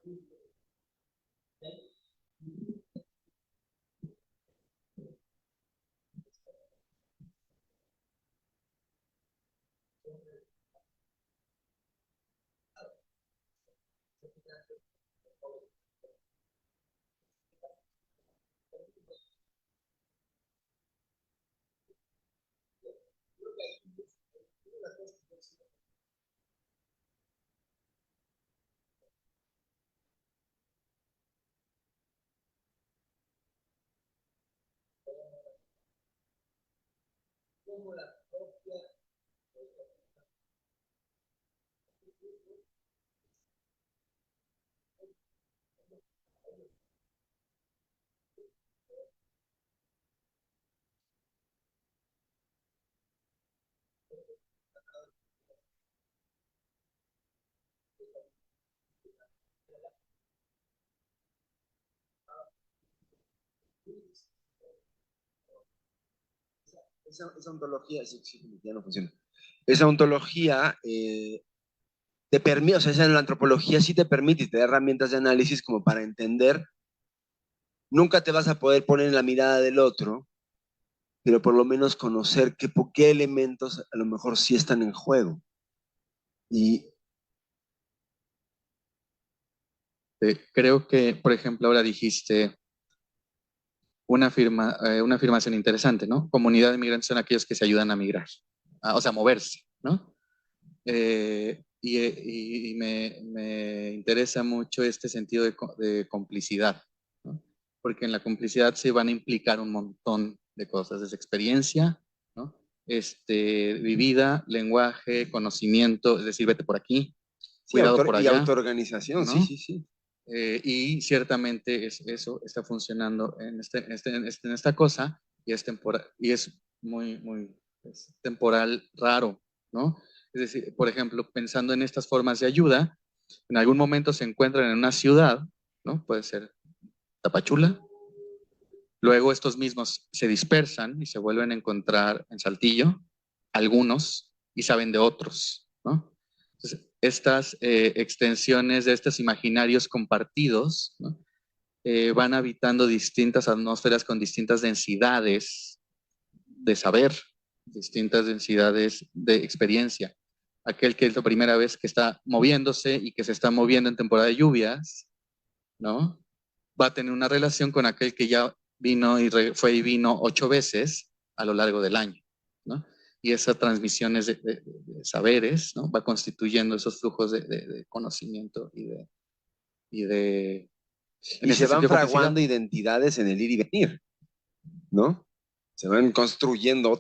Esa ontología, sí, sí, ya no funciona. Esa ontología te permite, o sea, esa en la antropología sí te permite y te da herramientas de análisis como para entender. Nunca te vas a poder poner en la mirada del otro, pero por lo menos conocer qué elementos a lo mejor sí están en juego. Y Creo que, por ejemplo, ahora dijiste una afirmación interesante, ¿no? Comunidad de migrantes son aquellos que se ayudan a migrar, o sea, a moverse, ¿no? Y me interesa mucho este sentido de complicidad, ¿no? Porque en la complicidad se van a implicar un montón de cosas, desde experiencia, ¿no? Vivida, lenguaje, conocimiento, es decir, vete por aquí, sí, cuidado por y allá, autoorganización, ¿no? sí, sí, sí. Y ciertamente eso está funcionando en esta cosa y es temporal, y es es temporal raro, ¿no? Es decir, por ejemplo, pensando en estas formas de ayuda, en algún momento se encuentran en una ciudad, ¿no? Puede ser Tapachula, luego estos mismos se dispersan y se vuelven a encontrar en Saltillo, algunos, y saben de otros, ¿no? Entonces, estas extensiones de estos imaginarios compartidos, ¿no? Van habitando distintas atmósferas con distintas densidades de saber, distintas densidades de experiencia. Aquel que es la primera vez que está moviéndose y que se está moviendo en temporada de lluvias, ¿no? Va a tener una relación con aquel que ya vino y fue y vino 8 veces a lo largo del año, ¿no? Y esas transmisiones de saberes, ¿no? Va constituyendo esos flujos de conocimiento y de en Y ese se van sentido complicidad. fraguando identidades en el ir y venir, ¿no? Se van construyendo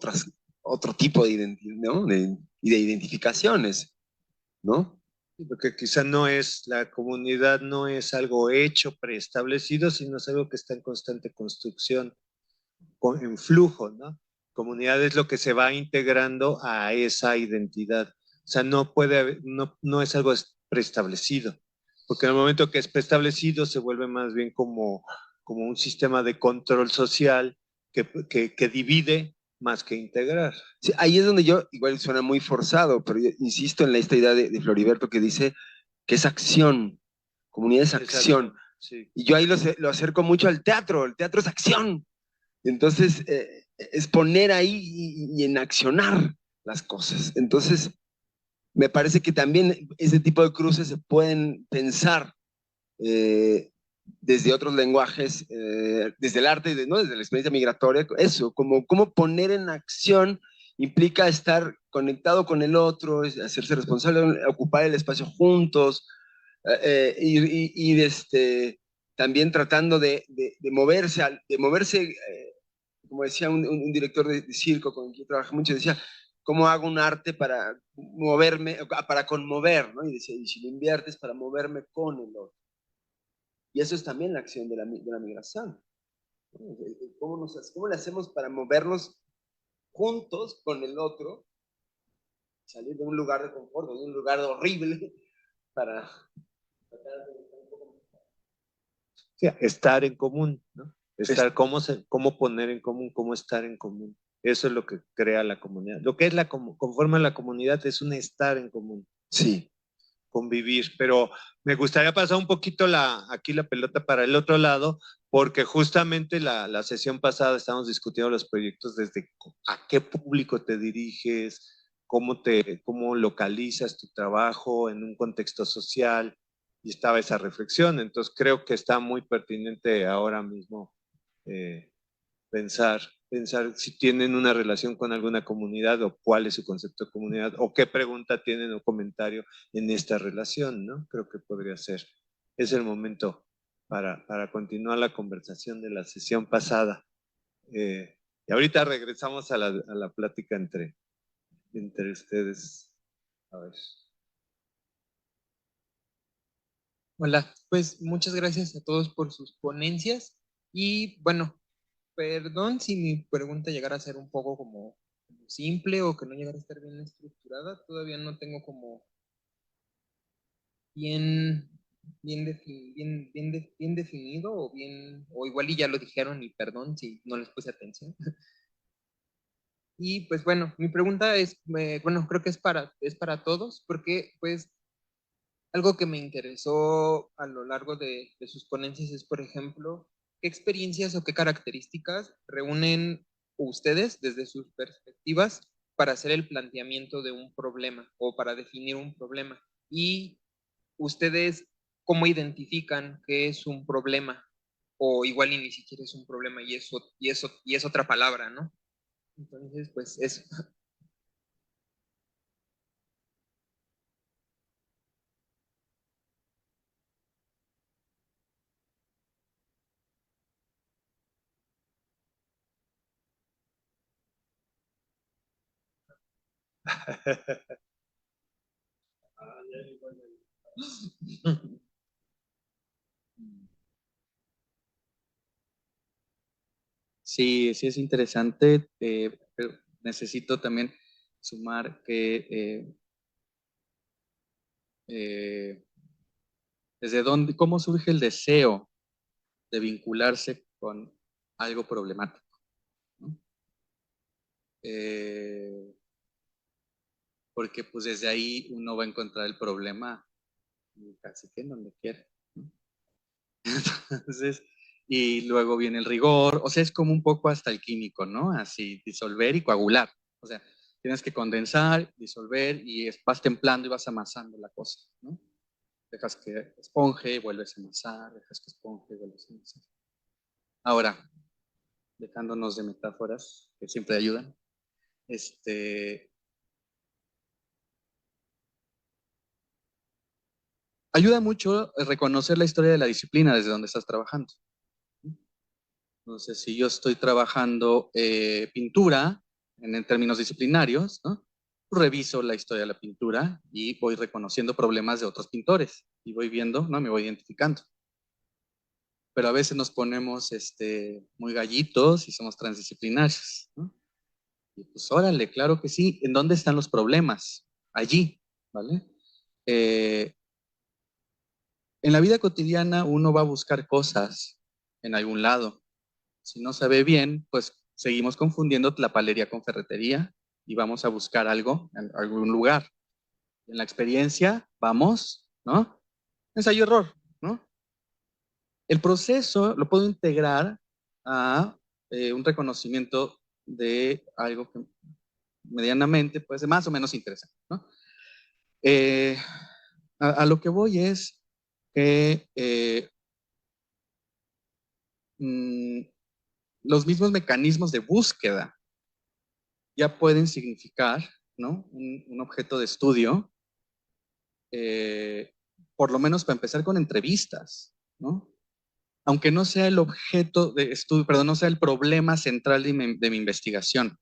otro tipo de identidad, ¿no? Y de identificaciones, ¿no? Porque quizá no es, la comunidad no es algo hecho, preestablecido, sino es algo que está en constante construcción, en flujo, ¿no? Comunidad es lo que se va integrando a esa identidad. O sea, no puede haber, no es algo preestablecido, porque en el momento que es preestablecido se vuelve más bien como un sistema de control social que divide más que integrar. Sí, ahí es donde yo, igual suena muy forzado, pero yo insisto en esta idea de Floriberto que dice que es acción, comunidad es acción. Sí. Y yo ahí lo acerco mucho al teatro, el teatro es acción. Entonces, es poner ahí y enaccionar las cosas. Entonces, me parece que también ese tipo de cruces se pueden pensar desde otros lenguajes, desde el arte, ¿no? Desde la experiencia migratoria, eso, como cómo poner en acción implica estar conectado con el otro, hacerse responsable, ocupar el espacio juntos, también tratando de moverse, como decía un director de circo con quien trabaja mucho, decía, ¿cómo hago un arte para moverme, para conmover? ¿No? Y decía, y si lo inviertes para moverme con el otro. Y eso es también la acción de la migración. ¿Cómo le hacemos para movernos juntos con el otro, salir de un lugar de confort, de un lugar horrible, para tratar de estar un poco mejor? sí, estar en común, ¿no? Estar, cómo poner en común, cómo estar en común. Eso es lo que crea la comunidad. Lo que es conforma la comunidad es un estar en común. Sí. Convivir, pero me gustaría pasar un poquito aquí la pelota para el otro lado, porque justamente la sesión pasada estábamos discutiendo los proyectos desde a qué público te diriges, cómo localizas tu trabajo en un contexto social, y estaba esa reflexión. Entonces creo que está muy pertinente ahora mismo pensar si tienen una relación con alguna comunidad o cuál es su concepto de comunidad o qué pregunta tienen o comentario en esta relación, ¿no? Creo que podría ser. Es el momento para continuar la conversación de la sesión pasada. Y ahorita regresamos a la plática entre ustedes. A ver. Hola, pues muchas gracias a todos por sus ponencias y bueno, perdón si mi pregunta llegara a ser un poco como simple o que no llegara a estar bien estructurada, todavía no tengo como bien, bien definido o bien, o igual y ya lo dijeron y perdón si no les puse atención. Y pues bueno, mi pregunta es, bueno, creo que es para todos, porque pues algo que me interesó a lo largo de sus ponencias es, por ejemplo, qué experiencias o qué características reúnen ustedes desde sus perspectivas para hacer el planteamiento de un problema o para definir un problema. Y ustedes, ¿cómo identifican qué es un problema? O igual y ni siquiera es un problema y es otra palabra, ¿no? Entonces, pues eso. Sí, sí es interesante, pero necesito también sumar que desde dónde, cómo surge el deseo de vincularse con algo problemático, ¿no? Porque pues desde ahí uno va a encontrar el problema casi que en donde quiera, ¿no? Entonces, y luego viene el rigor, o sea, es como un poco hasta el químico, ¿no? Así, disolver y coagular. O sea, tienes que condensar, disolver y vas templando y vas amasando la cosa, ¿no? Dejas que esponje, vuelves a amasar, dejas que esponje, vuelves a amasar. Ahora, dejándonos de metáforas que siempre ayudan, ayuda mucho reconocer la historia de la disciplina desde donde estás trabajando. Entonces, si yo estoy trabajando pintura en términos disciplinarios, ¿no? Reviso la historia de la pintura y voy reconociendo problemas de otros pintores y voy viendo, ¿no? Me voy identificando. Pero a veces nos ponemos muy gallitos y somos transdisciplinarios, ¿no? Y pues órale, claro que sí. ¿En dónde están los problemas? Allí, ¿vale? En la vida cotidiana uno va a buscar cosas en algún lado. Si no sabe bien, pues seguimos confundiendo tlapalería con ferretería y vamos a buscar algo en algún lugar. En la experiencia, vamos, ¿no? Ensayo-error, ¿no? El proceso lo puedo integrar a un reconocimiento de algo que medianamente puede ser más o menos interesante, ¿no? A lo que voy es que los mismos mecanismos de búsqueda ya pueden significar, ¿no? Un objeto de estudio, por lo menos para empezar con entrevistas, ¿no? Aunque no sea el objeto de estudio, perdón, no sea el problema central de mi investigación,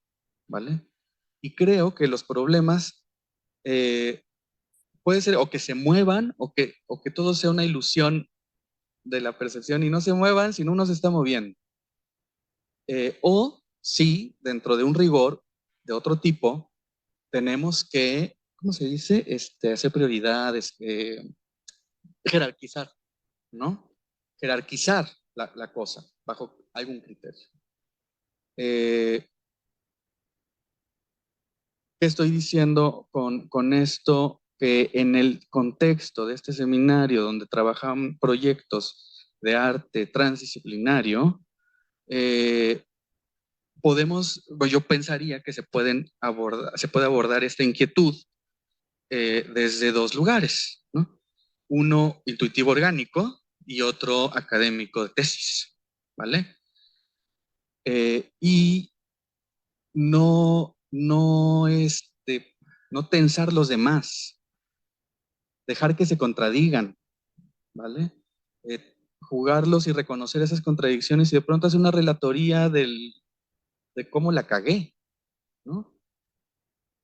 ¿vale? Y creo que los problemas puede ser o que se muevan o que todo sea una ilusión de la percepción y no se muevan, sino uno se está moviendo. O sí, dentro de un rigor de otro tipo, tenemos que, ¿cómo se dice? Hacer prioridades, jerarquizar, ¿no? jerarquizar la cosa bajo algún criterio. ¿Qué estoy diciendo con esto? Que en el contexto de este seminario donde trabajan proyectos de arte transdisciplinario, pues yo pensaría que se puede abordar esta inquietud desde dos lugares, ¿no? Uno intuitivo orgánico y otro académico de tesis, ¿vale? Y no tensar los demás, dejar que se contradigan, ¿vale? Jugarlos y reconocer esas contradicciones y de pronto hacer una relatoría de cómo la cagué, ¿no?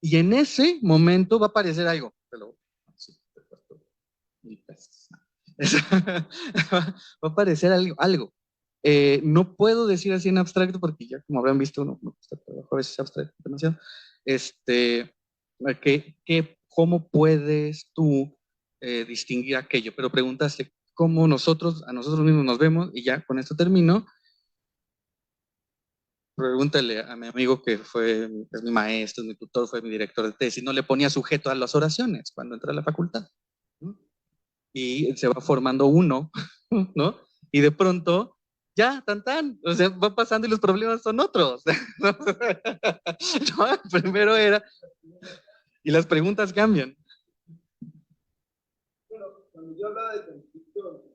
Y en ese momento va a aparecer algo. Sí, te cuesta 1,000 pesos. Va a aparecer algo. No puedo decir así en abstracto porque ya como habrán visto, no gusta trabajo a veces abstracto demasiado. ¿Cómo puedes tú distinguir aquello? Pero preguntaste cómo a nosotros mismos nos vemos y ya con esto termino. Pregúntale a mi amigo que es mi maestro, mi tutor, fue mi director de tesis, no le ponía sujeto a las oraciones cuando entra a la facultad, ¿no? Y se va formando uno, ¿no? Y de pronto, ya, o sea, va pasando y los problemas son otros. No, primero era, y las preguntas cambian. Bueno, cuando yo hablaba de conflicto,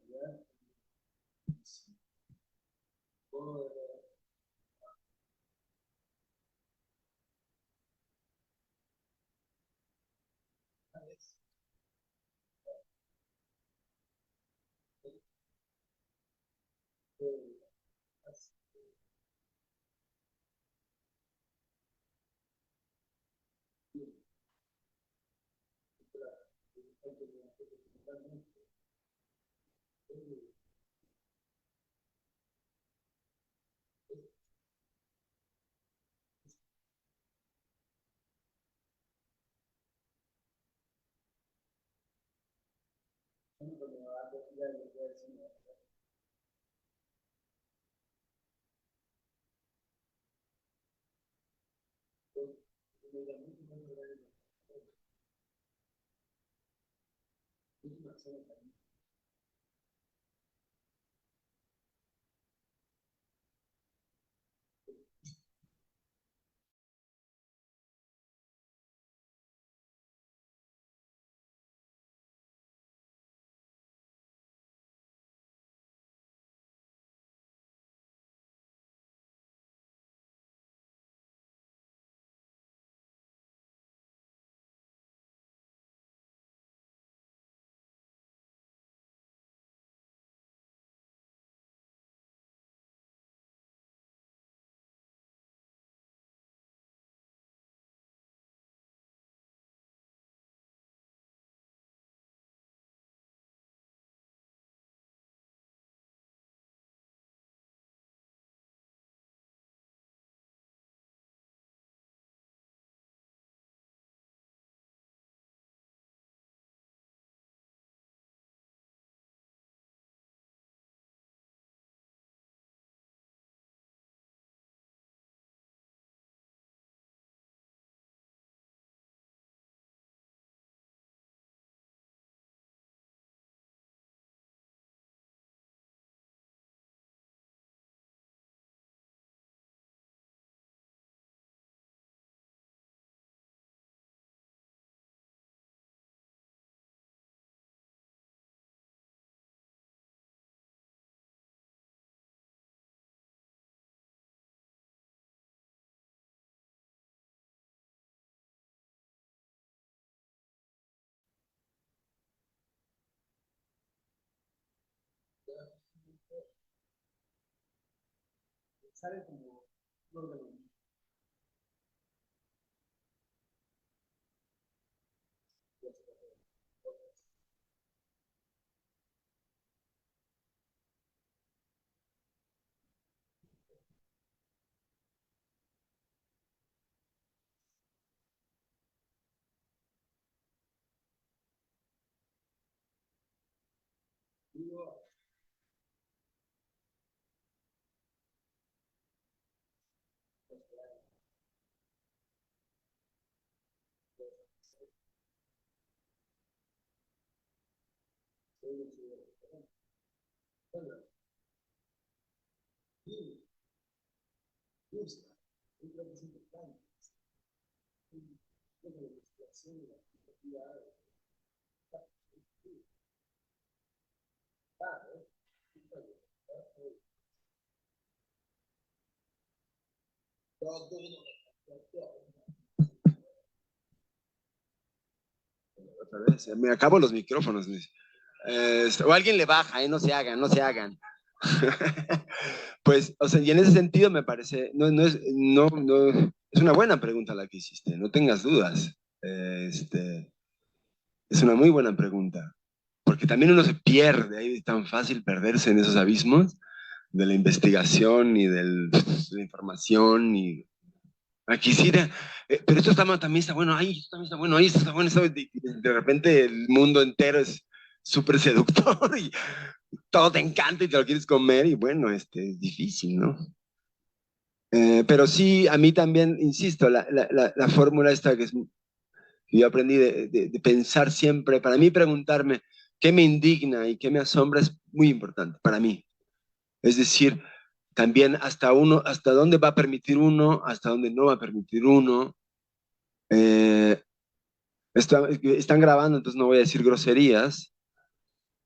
sale como flor de la Otra vez, me acabo los micrófonos. O alguien le baja, no se hagan, no se hagan. Pues, o sea, y en ese sentido me parece, es una buena pregunta la que hiciste, no tengas dudas. Es una muy buena pregunta, porque también uno se pierde, ahí es tan fácil perderse en esos abismos de la investigación y de la información y aquí sí, pero esto también está bueno, ahí esto también está bueno, ahí esto está bueno, de repente el mundo entero es súper seductor y todo te encanta y te lo quieres comer y bueno, es difícil, ¿no? Pero sí, a mí también, insisto, la fórmula esta que yo aprendí de pensar siempre, para mí preguntarme qué me indigna y qué me asombra es muy importante para mí. Es decir, también hasta dónde va a permitir uno, hasta dónde no va a permitir uno. Están grabando, entonces no voy a decir groserías,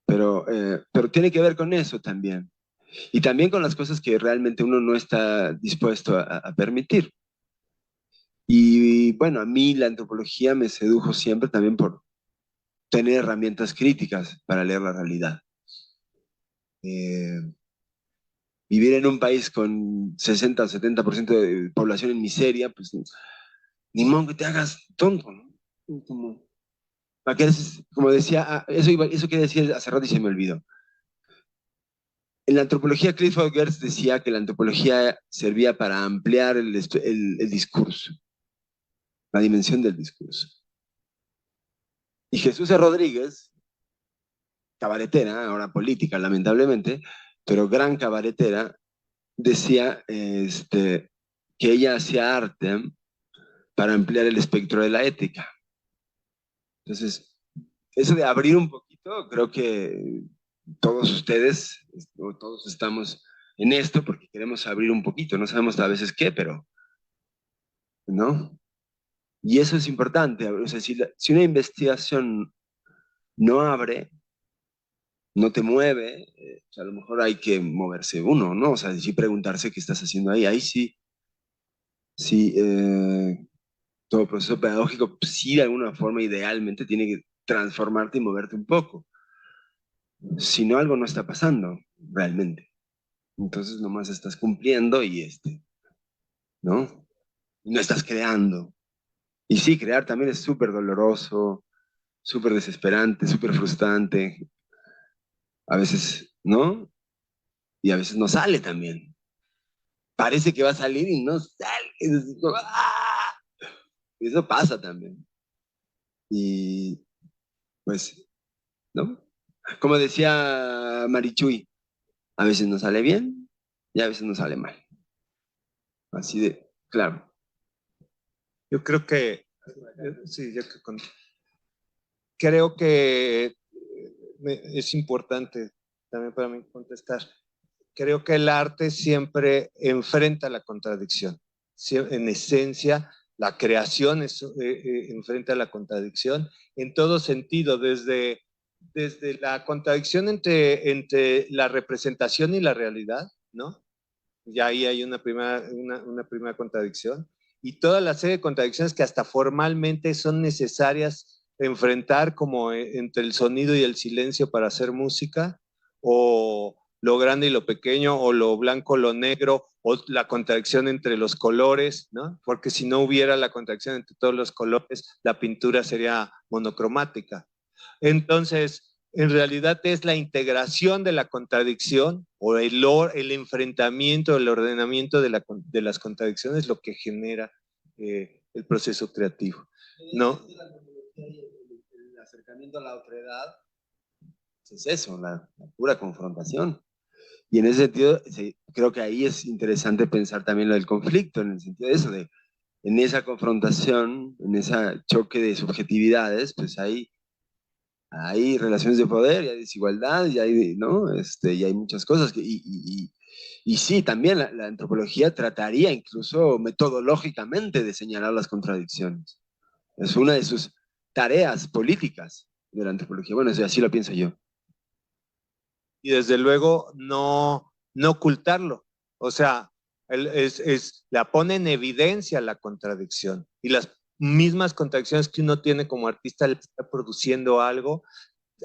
pero tiene que ver con eso también. Y también con las cosas que realmente uno no está dispuesto a permitir. Y bueno, a mí la antropología me sedujo siempre también por tener herramientas críticas para leer la realidad. Vivir en un país con 60 o 70% de población en miseria, pues ni modo que te hagas tonto, ¿no? Como decía, eso que decía hace rato y se me olvidó. En la antropología, Clifford Geertz decía que la antropología servía para ampliar el discurso, la dimensión del discurso. Y Jesús Rodríguez, cabaretera, ahora política lamentablemente, pero gran cabaretera, decía que ella hacía arte para ampliar el espectro de la ética. Entonces, eso de abrir un poquito, creo que todos ustedes, todos estamos en esto porque queremos abrir un poquito, no sabemos a veces qué, pero, ¿no? Y eso es importante, o sea, si una investigación no abre, no te mueve, o sea, a lo mejor hay que moverse uno, ¿no? O sea, sí preguntarse qué estás haciendo ahí sí, todo proceso pedagógico, pues, sí, de alguna forma, idealmente, tiene que transformarte y moverte un poco. Si no, algo no está pasando, realmente. Entonces, nomás estás cumpliendo y ¿no? No estás creando. Y sí, crear también es súper doloroso, súper desesperante, súper frustrante. A veces, ¿no? Y a veces no sale también. Parece que va a salir y no sale. ¡Ah! Eso pasa también. Y pues, ¿no? Como decía Marichuy, a veces nos sale bien y a veces nos sale mal. Así de, claro. Yo creo que, sí, creo que es importante también para mí contestar. Creo que el arte siempre enfrenta la contradicción. En esencia, la creación enfrenta la contradicción en todo sentido, desde la contradicción entre la representación y la realidad, ¿no? Ya ahí hay una primera contradicción, y toda la serie de contradicciones que hasta formalmente son necesarias enfrentar, como entre el sonido y el silencio para hacer música, o lo grande y lo pequeño, o lo blanco, lo negro, o la contradicción entre los colores, ¿no? Porque si no hubiera la contradicción entre todos los colores, la pintura sería monocromática. Entonces, en realidad es la integración de la contradicción o el enfrentamiento, el ordenamiento de las contradicciones lo que genera el proceso creativo, ¿no? El acercamiento a la otredad es eso, la pura confrontación. Y en ese sentido, creo que ahí es interesante pensar también lo del conflicto, en el sentido de eso, en esa confrontación, en ese choque de subjetividades, pues hay hay relaciones de poder, y hay desigualdad, y hay, ¿no? Y hay muchas cosas. Y sí, también la antropología trataría incluso metodológicamente de señalar las contradicciones. Es una de sus tareas políticas de la antropología. Bueno, así lo pienso yo. Y desde luego no ocultarlo. O sea, la pone en evidencia la contradicción. Y las mismas contradicciones que uno tiene como artista al estar produciendo algo,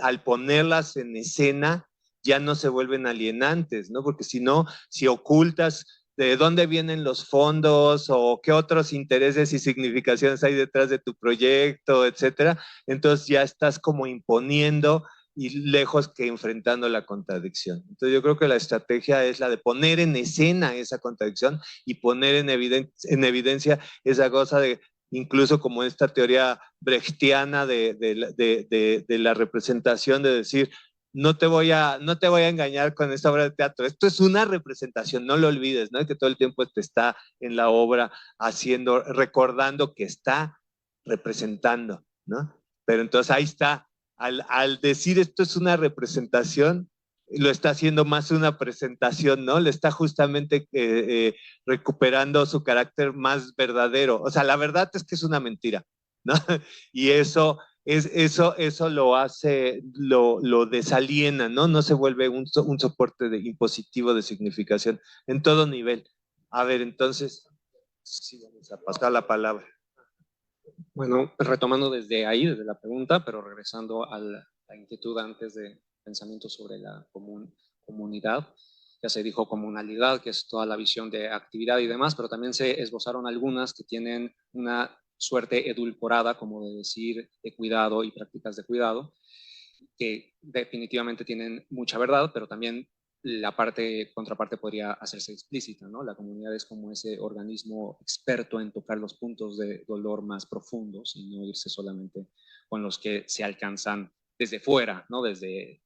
al ponerlas en escena, ya no se vuelven alienantes, ¿no? Porque si no, si ocultas de dónde vienen los fondos o qué otros intereses y significaciones hay detrás de tu proyecto, etcétera, entonces ya estás como imponiendo y lejos que enfrentando la contradicción. Entonces yo creo que la estrategia es la de poner en escena esa contradicción y poner en evidencia esa cosa de, incluso como esta teoría brechtiana de la representación, de decir, no te voy a engañar con esta obra de teatro. Esto es una representación, no lo olvides, ¿no? Que todo el tiempo te está en la obra haciendo, recordando que está representando, ¿no? Pero entonces ahí está, al decir esto es una representación, lo está haciendo más una presentación, ¿no? Le está justamente recuperando su carácter más verdadero. O sea, la verdad es que es una mentira, ¿no? Y eso lo hace, lo desaliena, ¿no? No se vuelve un soporte impositivo de significación en todo nivel. A ver, entonces, sí, vamos a pasar la palabra. Bueno, retomando desde ahí, desde la pregunta, pero regresando a la inquietud antes de pensamiento sobre la comunidad, ya se dijo comunalidad, que es toda la visión de actividad y demás, pero también se esbozaron algunas que tienen una suerte edulcorada, como de decir, de cuidado y prácticas de cuidado, que definitivamente tienen mucha verdad, pero también la contraparte podría hacerse explícita, ¿no? La comunidad es como ese organismo experto en tocar los puntos de dolor más profundos y no irse solamente con los que se alcanzan desde fuera, ¿no? Desde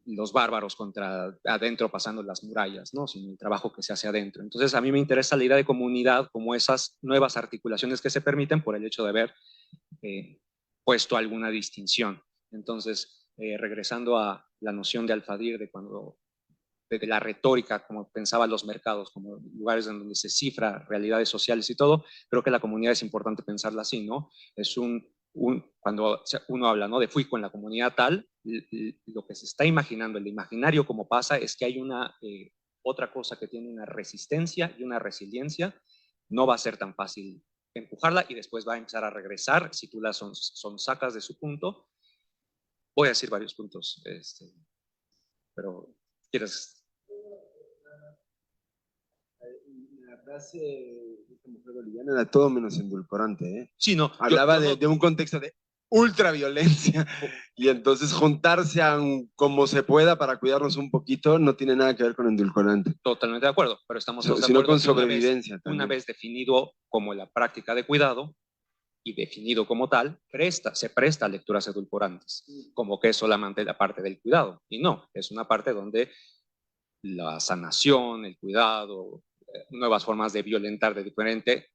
los bárbaros contra adentro pasando las murallas, ¿no? Sino el trabajo que se hace adentro. Entonces a mí me interesa la idea de comunidad como esas nuevas articulaciones que se permiten por el hecho de haber puesto alguna distinción. Entonces, regresando a la noción de Alfadir, de la retórica, como pensaban los mercados, como lugares en donde se cifra realidades sociales y todo, creo que la comunidad es importante pensarla así, ¿no? Es cuando uno habla, ¿no? De fui con la comunidad tal, lo que se está imaginando, el imaginario como pasa, es que hay una otra cosa que tiene una resistencia y una resiliencia, no va a ser tan fácil empujarla y después va a empezar a regresar si tú la sacas de su punto. Voy a decir varios puntos, pero ¿quieres? La frase de esta mujer boliviana era todo menos endulcorante, ¿eh? Sí, no. Hablaba de un contexto de ultraviolencia y entonces juntarse a como se pueda para cuidarnos un poquito no tiene nada que ver con endulcorante. Totalmente de acuerdo, pero estamos todos de sino acuerdo con sobrevivencia. una vez definido como la práctica de cuidado y definido como tal, se presta a lecturas edulcorantes, como que es solamente la parte del cuidado. Y no, es una parte donde la sanación, el cuidado, nuevas formas de violentar de diferente,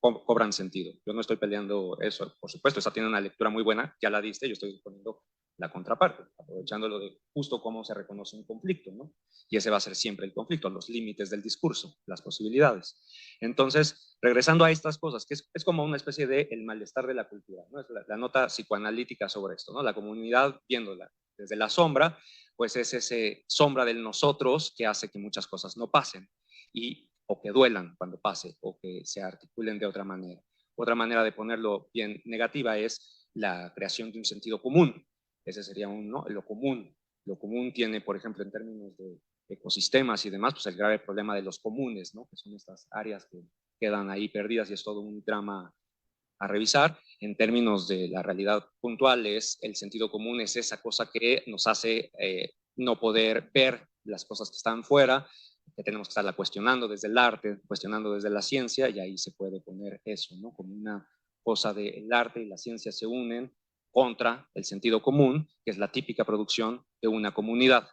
cobran sentido. Yo no estoy peleando eso, por supuesto, esa tiene una lectura muy buena, ya la diste, yo estoy poniendo la contraparte, aprovechándolo de justo cómo se reconoce un conflicto, ¿no? Y ese va a ser siempre el conflicto, los límites del discurso, las posibilidades. Entonces, regresando a estas cosas, que es como una especie de el malestar de la cultura, ¿no? Es la nota psicoanalítica sobre esto, ¿no? La comunidad viéndola desde la sombra, pues es ese sombra del nosotros que hace que muchas cosas no pasen. O que duelan cuando pase, o que se articulen de otra manera. Otra manera de ponerlo bien negativa es la creación de un sentido común. Ese sería ¿no? Lo común. Lo común tiene, por ejemplo, en términos de ecosistemas y demás, pues el grave problema de los comunes, ¿no? Que son estas áreas que quedan ahí perdidas y es todo un drama a revisar. En términos de la realidad puntual, el sentido común es esa cosa que nos hace no poder ver las cosas que están fuera, que tenemos que estarla cuestionando desde el arte, cuestionando desde la ciencia, y ahí se puede poner eso, ¿no? Como una cosa del arte y la ciencia se unen contra el sentido común, que es la típica producción de una comunidad.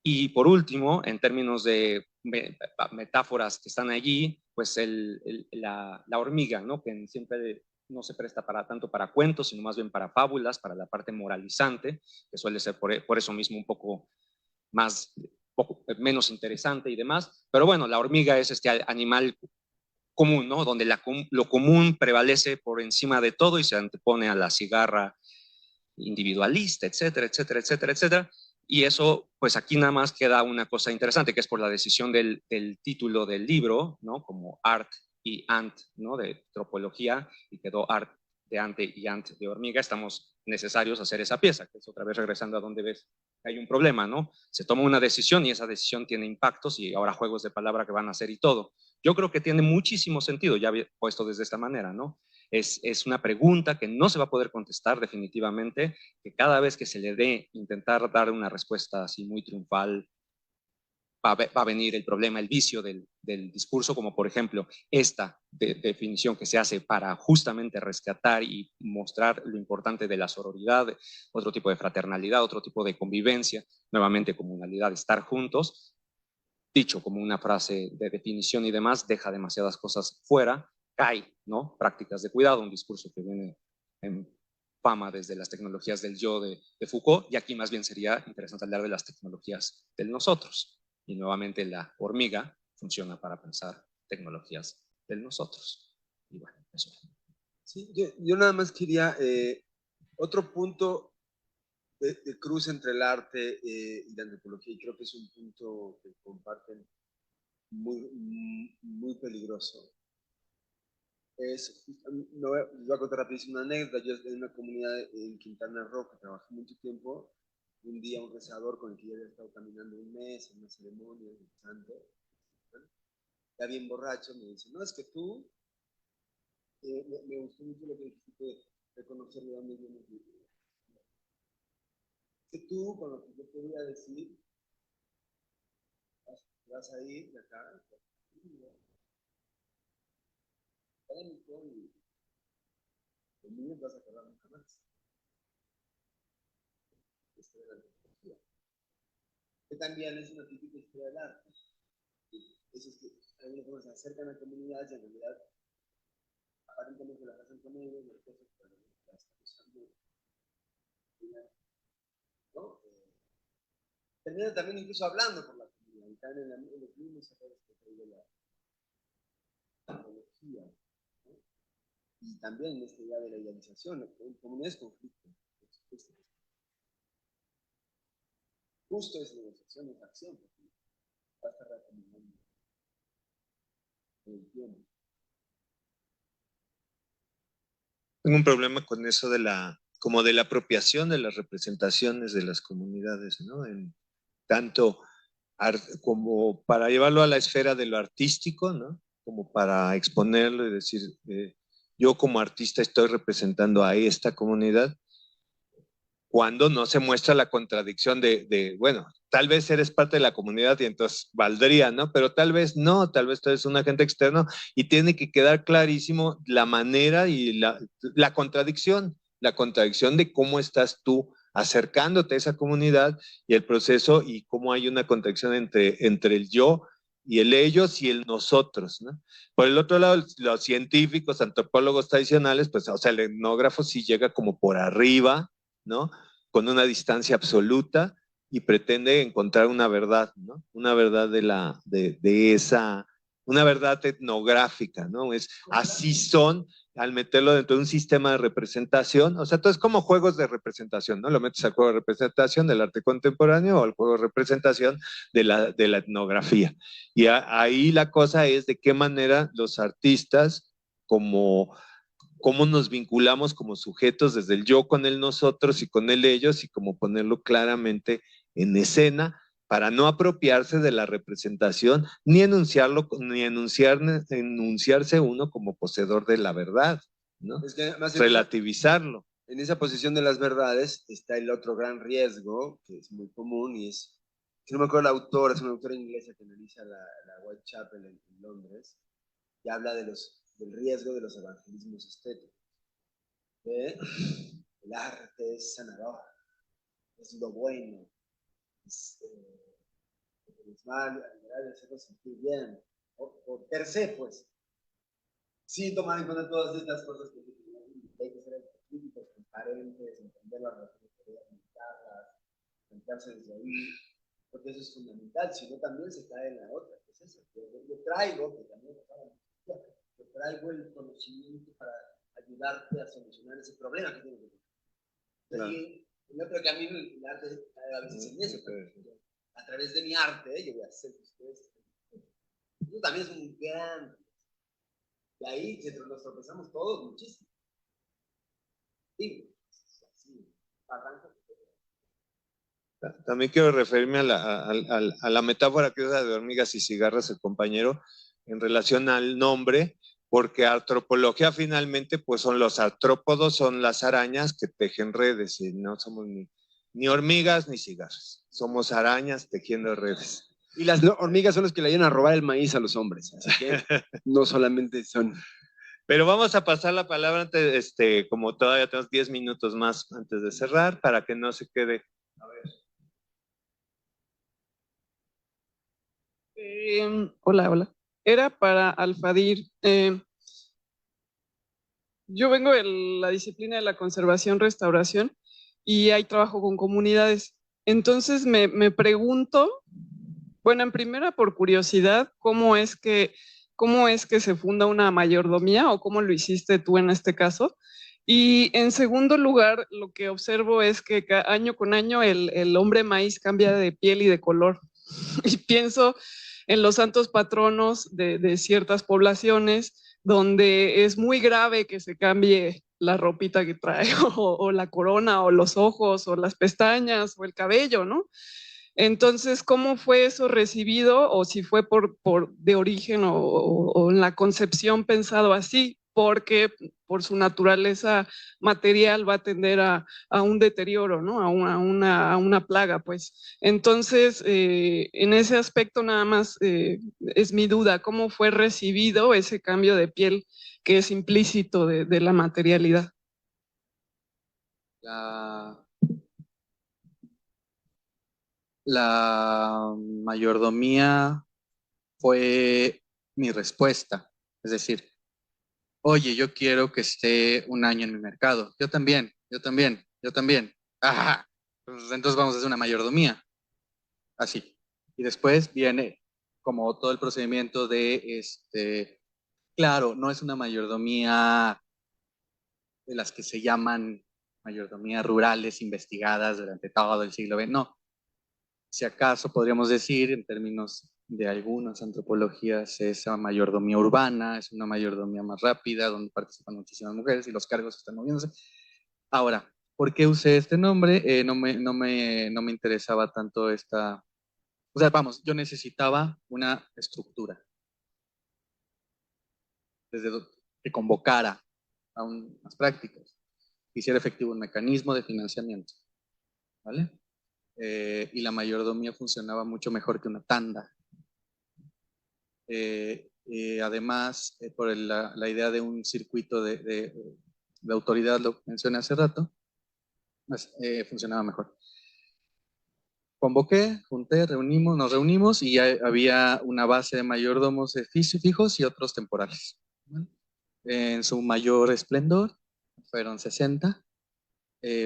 Y por último, en términos de metáforas que están allí, pues la hormiga, ¿no? Que siempre no se presta para tanto para cuentos, sino más bien para fábulas, para la parte moralizante, que suele ser por eso mismo un poco menos interesante y demás. Pero bueno, la hormiga es este animal común, ¿no? Donde lo común prevalece por encima de todo y se antepone a la cigarra individualista, etcétera, etcétera, etcétera, etcétera. Y eso, pues aquí nada más queda una cosa interesante, que es por la decisión del título del libro, ¿no? Como Art y Ant, ¿no? De tropología, y quedó Art de ante y Ant de hormiga. Estamos necesarios hacer esa pieza, que es otra vez regresando a donde ves que hay un problema, ¿no? Se toma una decisión y esa decisión tiene impactos y ahora juegos de palabra que van a hacer y todo. Yo creo que tiene muchísimo sentido, ya puesto desde esta manera, ¿no? Es una pregunta que no se va a poder contestar definitivamente, que cada vez que se le dé, intentar dar una respuesta así muy triunfal, va a venir el problema, el vicio del discurso, como por ejemplo esta definición que se hace para justamente rescatar y mostrar lo importante de la sororidad, otro tipo de fraternalidad, otro tipo de convivencia, nuevamente comunalidad, estar juntos, dicho como una frase de definición y demás, deja demasiadas cosas fuera, cae, ¿no? Prácticas de cuidado, un discurso que viene en fama desde las tecnologías del yo de Foucault, y aquí más bien sería interesante hablar de las tecnologías del nosotros. Y nuevamente la hormiga funciona para pensar tecnologías del nosotros. Y bueno, eso. Sí, yo nada más quería otro punto de cruce entre el arte y la antropología, y creo que es un punto que comparten muy peligroso. Voy a contar rapidísimo una anécdota. Yo en una comunidad en Quintana Roo que trabajé mucho tiempo, un día un rezador con el que yo había estado caminando un mes en una ceremonia de santo, ya bien borracho, me dice, no, es que tú, me gustó mucho lo que dijiste, reconocer de dónde viene tu vida. Que tú, con lo que yo te voy a decir, vas a ir de acá, y el niño vas a acabar nunca más. Historia de la antropología. Que también es una típica historia del arte. Eso es que algunas personas se acercan a comunidades y en realidad aparentemente las hacen con ellos, las cosas, pero las están usando, ¿no? Terminan también incluso hablando por la comunidad, y están en los mismos errores que trae la antropología, ¿no? Y también en esta idea de la idealización, comunidades conflicto. Justo es negociación, es acción, porque va a estar recomendando el tiempo. Tengo un problema con eso como de la apropiación de las representaciones de las comunidades, ¿no? Tanto como para llevarlo a la esfera de lo artístico, ¿no? Como para exponerlo y decir, yo como artista estoy representando a esta comunidad, cuando no se muestra la contradicción bueno, tal vez eres parte de la comunidad y entonces valdría, ¿no? Pero tal vez no, tal vez tú eres un agente externo y tiene que quedar clarísimo la manera y la contradicción de cómo estás tú acercándote a esa comunidad y el proceso y cómo hay una contradicción entre el yo y el ellos y el nosotros, ¿no? Por el otro lado, los científicos, antropólogos tradicionales, pues, o sea, el etnógrafo sí llega como por arriba, ¿no? Con una distancia absoluta y pretende encontrar una verdad, ¿no? Una verdad una verdad etnográfica, ¿no? Así son, al meterlo dentro de un sistema de representación, o sea, todo es como juegos de representación, ¿no? Lo metes al juego de representación del arte contemporáneo o al juego de representación de la etnografía. Y ahí la cosa es de qué manera los artistas, cómo nos vinculamos como sujetos desde el yo con el nosotros y con el ellos y cómo ponerlo claramente en escena para no apropiarse de la representación ni enunciarse uno como poseedor de la verdad, ¿no? Es que Relativizarlo. En esa posición de las verdades está el otro gran riesgo, que es muy común, y es, si no me acuerdo la autora, es una autora inglesa que analiza la Whitechapel en Londres, y habla del riesgo de los evangelismos estéticos. El arte es sanador, es lo bueno, es mal, hacerlo sentir bien, por per se, pues, sin tomar en cuenta todas estas cosas que críticos, transparentes, entender las relaciones que deben militarlas, plantearse desde ahí, porque eso es fundamental, si no también se cae en la otra, que es eso. Yo traigo, que también yo traigo el conocimiento para ayudarte a solucionar ese problema que tienes que tener. Claro. Yo creo que a mí el arte cae a veces en eso, a través de mi arte, yo voy a hacer que ustedes. Eso también es un gran. Y ahí nos tropezamos todos muchísimo. Sí, así, arranca. También quiero referirme a la metáfora que usa de hormigas y cigarras el compañero en relación al nombre, porque antropología finalmente pues son los artrópodos, son las arañas que tejen redes, y no somos ni hormigas ni cigarras, somos arañas tejiendo redes. Y las hormigas son los que le ayudan a robar el maíz a los hombres, así que no solamente son... Pero vamos a pasar la palabra antes, como todavía tenemos 10 minutos más antes de cerrar, para que no se quede. A ver. Hola. Era para Alfadir. Yo vengo de la disciplina de la conservación-restauración y hay trabajo con comunidades. Entonces me pregunto, bueno, en primera por curiosidad, ¿cómo es que se funda una mayordomía o cómo lo hiciste tú en este caso? Y en segundo lugar, lo que observo es que año con año el hombre maíz cambia de piel y de color. Y pienso en los santos patronos de ciertas poblaciones donde es muy grave que se cambie la ropita que trae o la corona o los ojos o las pestañas o el cabello, ¿no? Entonces, ¿cómo fue eso recibido o si fue de origen o en la concepción pensado así? Porque por su naturaleza material va a tender a un deterioro, ¿no? A una plaga, pues. Entonces, en ese aspecto nada más es mi duda, ¿cómo fue recibido ese cambio de piel que es implícito de la materialidad? La mayordomía fue mi respuesta. Es decir, oye, yo quiero que esté un año en mi mercado. Yo también. Ajá. Pues entonces vamos a hacer una mayordomía. Así. Y después viene como todo el procedimiento de, claro, no es una mayordomía de las que se llaman mayordomías rurales investigadas durante todo el siglo XX. No. Si acaso podríamos decir, en términos de algunas antropologías, es una mayordomía urbana, es una mayordomía más rápida, donde participan muchísimas mujeres y los cargos están moviéndose. Ahora, ¿por qué usé este nombre? No me interesaba tanto esta... O sea, vamos, yo necesitaba una estructura que convocara a unas prácticas, que hiciera efectivo un mecanismo de financiamiento, ¿vale? Y la mayordomía funcionaba mucho mejor que una tanda. Además, por la idea de un circuito de autoridad, lo mencioné hace rato, pues, funcionaba mejor. Convoqué, junté, nos reunimos y había una base de mayordomos fijos y otros temporales. ¿Vale? En su mayor esplendor fueron 60,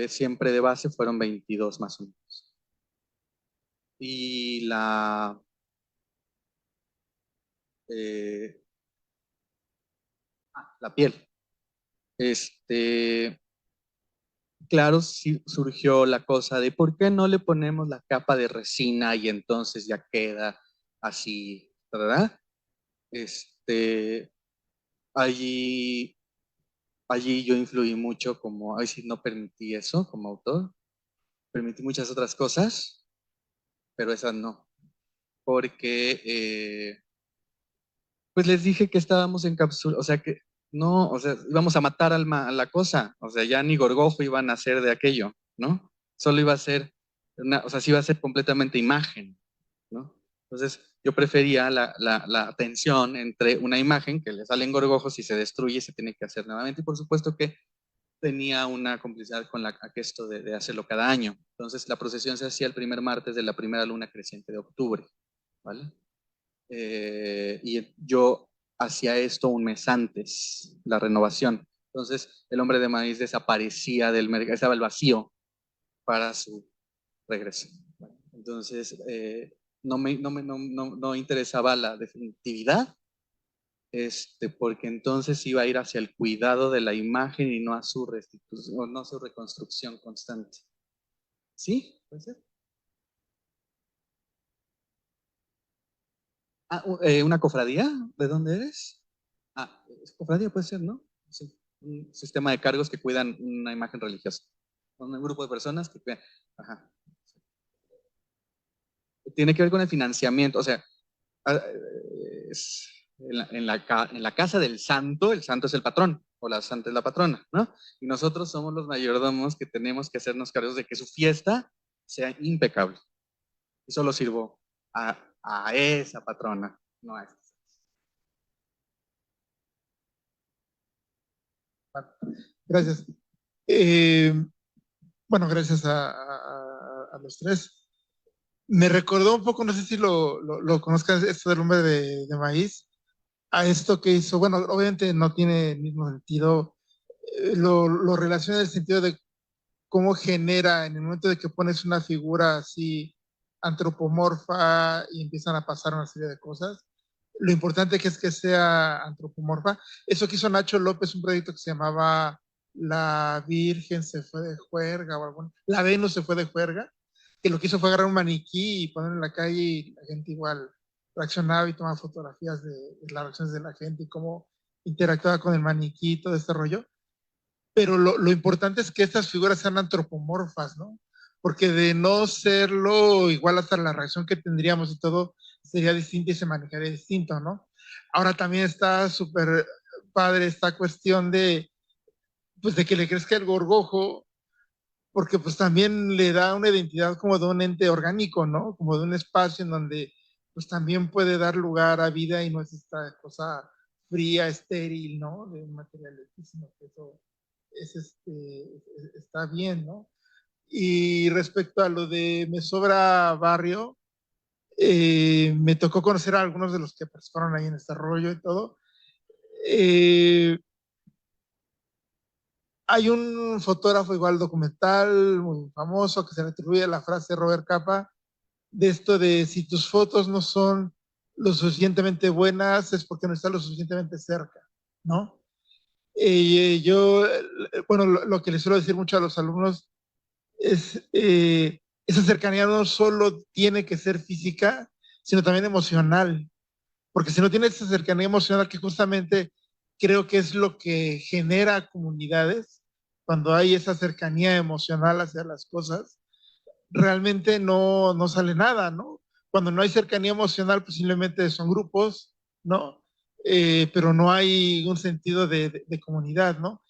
siempre de base fueron 22 más o menos. Y la piel. Claro, sí surgió la cosa de ¿por qué no le ponemos la capa de resina y entonces ya queda así, ¿verdad? Allí yo influí mucho como, ahí sí no permití eso como autor, permití muchas otras cosas, pero esas no, porque pues les dije que estábamos en cápsula, o sea que no, o sea, íbamos a matar a la cosa, o sea, ya ni gorgojo iban a hacer de aquello, ¿no? Solo iba a ser, o sea, sí iba a ser completamente imagen, ¿no? Entonces, yo prefería la tensión entre una imagen que le salen gorgojos y se destruye y se tiene que hacer nuevamente, y por supuesto que tenía una complicidad con esto de hacerlo cada año. Entonces, la procesión se hacía el primer martes de la primera luna creciente de octubre, ¿vale? Y yo hacía esto un mes antes, la renovación. Entonces, el hombre de maíz desaparecía del mercado, estaba el vacío para su regreso. Entonces, no interesaba la definitividad, porque entonces iba a ir hacia el cuidado de la imagen y no a su restitución, o no a su reconstrucción constante. ¿Sí? ¿Puede ser? ¿Una cofradía? ¿De dónde eres? Cofradía puede ser, ¿no? Sí. Un sistema de cargos que cuidan una imagen religiosa. Un grupo de personas que cuidan. Ajá. Tiene que ver con el financiamiento, o sea, en la casa del santo, el santo es el patrón, o la santa es la patrona, ¿no? Y nosotros somos los mayordomos que tenemos que hacernos cargos de que su fiesta sea impecable. Y solo sirvo a esa patrona, no a esta. Gracias. Bueno, gracias a los tres. Me recordó un poco, no sé si lo conozcas, esto del hombre de maíz, a esto que hizo, bueno, obviamente no tiene el mismo sentido, lo relaciona en el sentido de cómo genera en el momento de que pones una figura así antropomorfa y empiezan a pasar una serie de cosas. Lo importante que es que sea antropomorfa. Eso que hizo Nacho López, un proyecto que se llamaba La Virgen se fue de juerga, o algo, La Venus se fue de juerga, que lo que hizo fue agarrar un maniquí y ponerlo en la calle y la gente igual reaccionaba y tomaba fotografías de las reacciones de la gente y cómo interactuaba con el maniquí y todo este rollo. Pero lo importante es que estas figuras sean antropomorfas, ¿no? Porque de no serlo, igual hasta la reacción que tendríamos y todo sería distinta y se manejaría distinto, ¿no? Ahora también está súper padre esta cuestión de, pues de que le crezca el gorgojo, porque pues también le da una identidad como de un ente orgánico, ¿no? Como de un espacio en donde pues también puede dar lugar a vida y no es esta cosa fría, estéril, ¿no? De un material lejísimo, que eso está bien, ¿no? Y respecto a lo de Me Sobra Barrio, me tocó conocer a algunos de los que participaron ahí en este rollo y todo. Hay un fotógrafo igual documental muy famoso que se le atribuye la frase Robert Capa de esto de si tus fotos no son lo suficientemente buenas es porque no están lo suficientemente cerca, ¿no? Yo, bueno, lo que les suelo decir mucho a los alumnos esa cercanía no solo tiene que ser física, sino también emocional, porque si no tienes esa cercanía emocional que justamente creo que es lo que genera comunidades, cuando hay esa cercanía emocional hacia las cosas, realmente no sale nada, ¿no? Cuando no hay cercanía emocional, pues simplemente son grupos, ¿no? Pero no hay un sentido de comunidad, ¿no?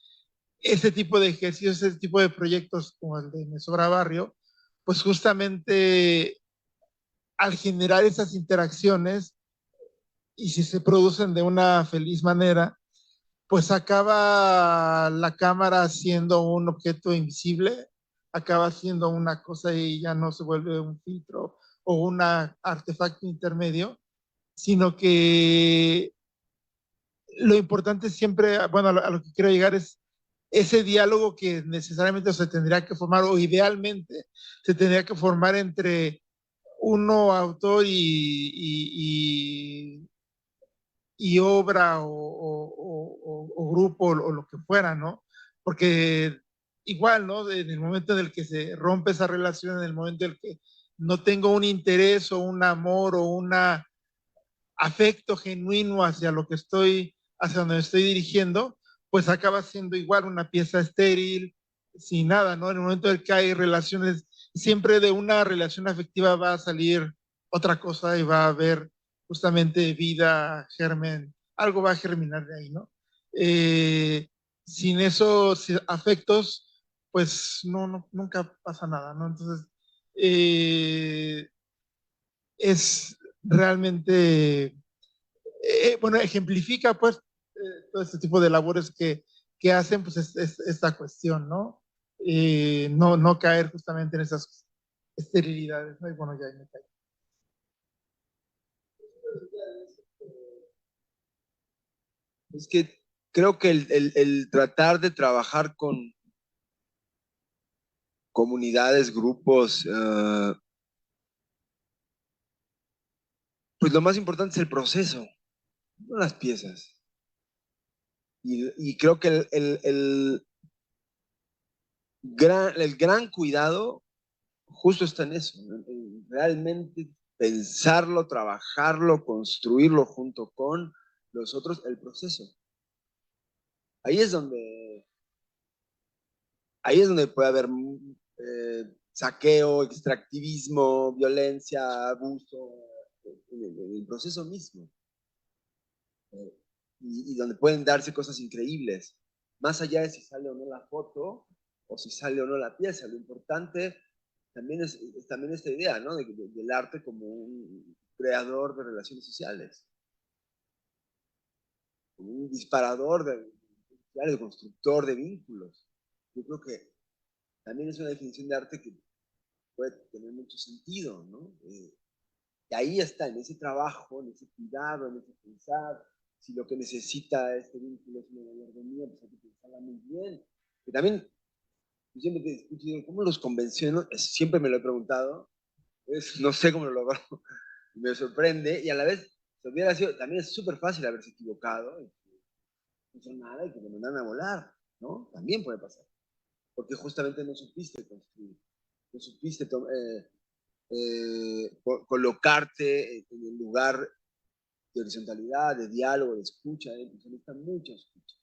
Ese tipo de ejercicios, ese tipo de proyectos como el de Me Sobra Barrio, pues justamente al generar esas interacciones y si se producen de una feliz manera, pues acaba la cámara siendo un objeto invisible, acaba siendo una cosa y ya no se vuelve un filtro o un artefacto intermedio, sino que lo importante siempre, bueno, a lo que quiero llegar es ese diálogo que necesariamente se tendría que formar o idealmente se tendría que formar entre uno autor y obra o grupo o lo que fuera, ¿no? Porque igual, ¿no? En el momento en el que se rompe esa relación, en el momento en el que no tengo un interés o un amor o un afecto genuino hacia lo que estoy, hacia donde me estoy dirigiendo, pues acaba siendo igual una pieza estéril, sin nada, ¿no? En el momento en que hay relaciones, siempre de una relación afectiva va a salir otra cosa y va a haber justamente vida, germen, algo va a germinar de ahí, ¿no? Sin esos afectos, pues nunca pasa nada, ¿no? Entonces, es realmente bueno, ejemplifica pues todo este tipo de labores que hacen pues esta cuestión, ¿no? No caer justamente en esas esterilidades, ¿no? Y bueno, ya me caí. Es que creo que el tratar de trabajar con comunidades, grupos, pues lo más importante es el proceso, no las piezas. Y creo que el gran cuidado justo está en eso, en realmente pensarlo, trabajarlo, construirlo junto con los otros, el proceso. Ahí es donde puede haber saqueo, extractivismo, violencia, abuso, en el proceso mismo. Y donde pueden darse cosas increíbles, más allá de si sale o no la foto, o si sale o no la pieza. Lo importante también es también esta idea, ¿no? Del arte como un creador de relaciones sociales, como un disparador de constructor de vínculos. Yo creo que también es una definición de arte que puede tener mucho sentido, ¿no? Y ahí está, en ese trabajo, en ese cuidado, en ese pensar. Si lo que necesita este vínculo es una mayordomía, pues hay que pensarla muy bien. Que también, yo siempre te escucho y digo, ¿cómo los convenciono? Siempre me lo he preguntado, no sé cómo lo logro, me sorprende, y a la vez, si hubiera sido, también es súper fácil haberse equivocado, y que no hizo nada y que me mandaron a volar, ¿no? También puede pasar, porque justamente no supiste construir, no supiste colocarte en el lugar de horizontalidad, de diálogo, de escucha, se necesita mucha escucha,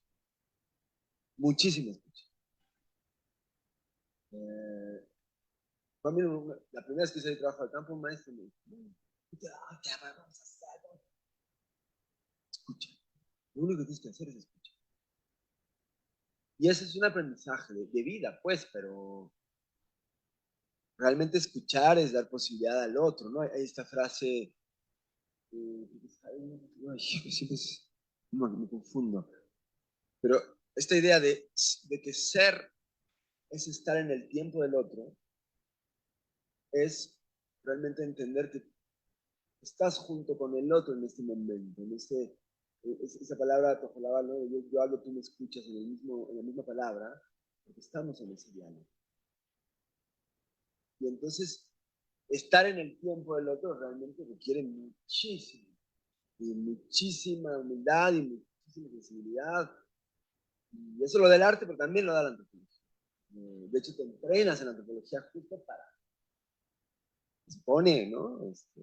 muchísima escucha. La primera vez que hice el trabajo al campo, un maestro me dijo, ¿qué vamos a hacer? Escucha. Lo único que tienes que hacer es escuchar. Y ese es un aprendizaje de vida, pues, pero realmente escuchar es dar posibilidad al otro, ¿no? Hay esta frase, siempre me confundo, pero esta idea de que ser es estar en el tiempo del otro, es realmente entender que estás junto con el otro en este momento, en esa palabra tojolabal, ¿no? Yo hablo, tú me escuchas en la misma palabra, porque estamos en ese diálogo. Y entonces, estar en el tiempo del otro realmente requiere muchísimo, y muchísima humildad y muchísima sensibilidad. Y eso lo del arte, pero también lo da la antropología. De hecho, te entrenas en la antropología justo para se pone, ¿no?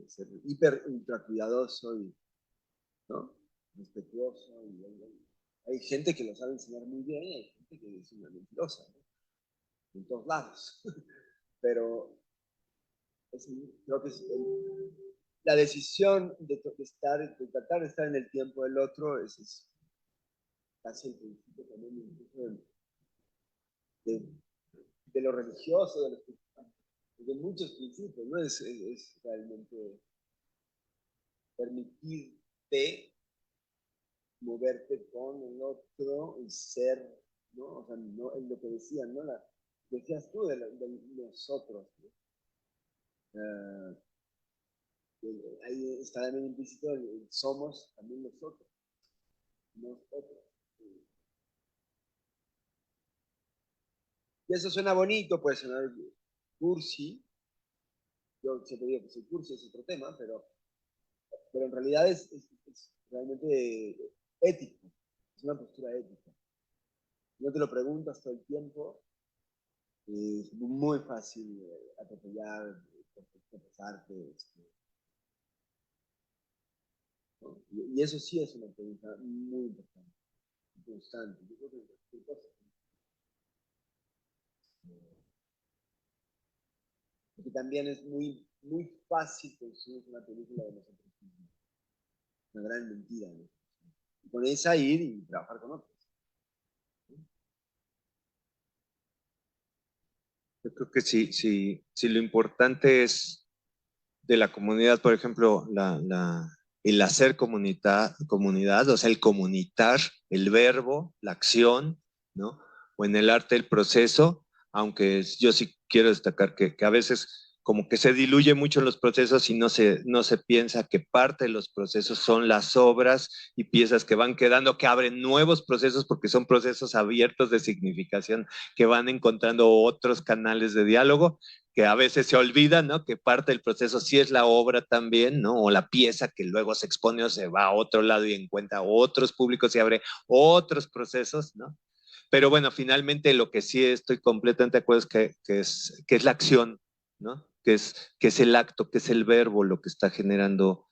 Ser hiper ultra cuidadoso y, ¿no? Respetuoso. Hay gente que lo sabe enseñar muy bien y hay gente que es una mentirosa, ¿no? En todos lados. Pero creo que la decisión de tratar de estar en el tiempo del otro es casi el principio también incluso de lo religioso, de muchos principios, ¿no? Es realmente permitirte moverte con el otro y ser, ¿no? O sea, no, es lo que decían, ¿no? Decías tú de nosotros, ¿no? Ahí está también implícito el somos también nosotros. Y eso suena bonito, puede sonar cursi. Yo siempre digo que soy cursi, es otro tema, pero en realidad es realmente ético. Es una postura ética. No te lo preguntas todo el tiempo. Es muy fácil atropellar, tropezarte. ¿No? Y eso sí es una pregunta muy importante, constante. Yo creo que porque también es muy, muy fácil construir una película de nosotros mismos. Una gran mentira, ¿no? Y con esa ir y trabajar con otros. Yo creo que si lo importante es de la comunidad, por ejemplo, el hacer comunidad, o sea, el comunitar, el verbo, la acción, ¿no? O en el arte el proceso, aunque yo sí quiero destacar que a veces como que se diluye mucho los procesos y no se piensa que parte de los procesos son las obras y piezas que van quedando, que abren nuevos procesos porque son procesos abiertos de significación que van encontrando otros canales de diálogo, que a veces se olvida, ¿no? Que parte del proceso sí es la obra también, ¿no? O la pieza que luego se expone o se va a otro lado y encuentra otros públicos y abre otros procesos, ¿no? Pero bueno, finalmente lo que sí estoy completamente de acuerdo es que es la acción, ¿no? Que es el acto, que es el verbo lo que está generando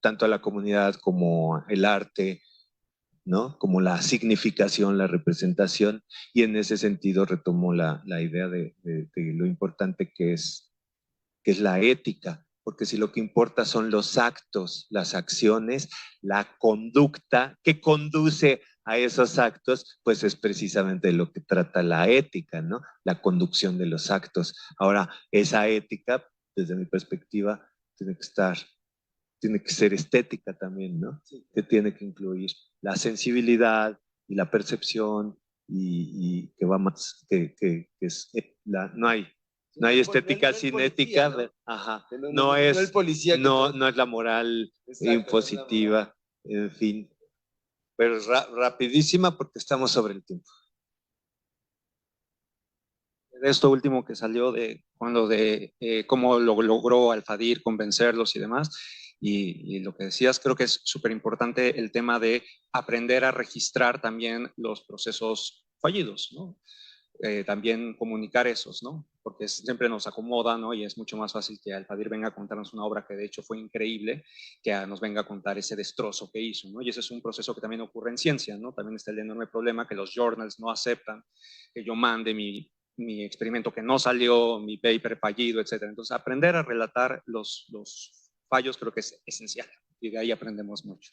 tanto a la comunidad como el arte, ¿no? Como la significación, la representación, y en ese sentido retomo la idea de lo importante que es la ética, porque si lo que importa son los actos, las acciones, la conducta que conduce a esos actos, pues es precisamente de lo que trata la ética, ¿no? La conducción de los actos. Ahora, esa ética, desde mi perspectiva, tiene que ser estética también, ¿no? Sí. Que tiene que incluir la sensibilidad y la percepción y que va más, que es no hay estética sin ética, ¿no? Ajá. No es la moral impositiva, en fin. Pero rapidísima porque estamos sobre el tiempo. Esto último que salió de cómo lo logró Alfadir convencerlos y demás, y lo que decías, creo que es súper importante el tema de aprender a registrar también los procesos fallidos, ¿no? También comunicar esos, ¿no? Porque siempre nos acomoda, ¿no? Y es mucho más fácil que Alfadir venga a contarnos una obra que de hecho fue increíble, que nos venga a contar ese destrozo que hizo, ¿no? Y ese es un proceso que también ocurre en ciencia, ¿no? También está el enorme problema que los journals no aceptan que yo mande mi experimento que no salió, mi paper fallido, etc. Entonces, aprender a relatar los fallos creo que es esencial y de ahí aprendemos mucho.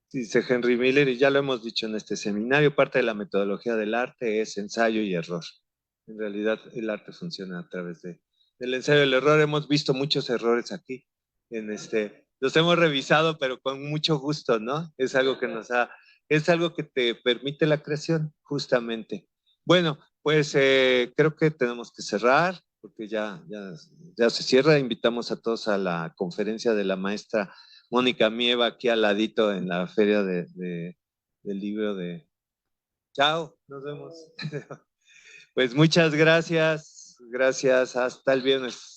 Dice Henry Miller, y ya lo hemos dicho en este seminario, parte de la metodología del arte es ensayo y error. En realidad, el arte funciona a través del ensayo y el error. Hemos visto muchos errores aquí. Los hemos revisado, pero con mucho gusto, ¿no? Es algo que te permite la creación, justamente. Bueno, pues creo que tenemos que cerrar, porque ya se cierra. Invitamos a todos a la conferencia de la maestra Mónica Mieva, aquí al ladito en la feria del libro de... Chao, nos vemos. Pues muchas gracias, hasta el viernes.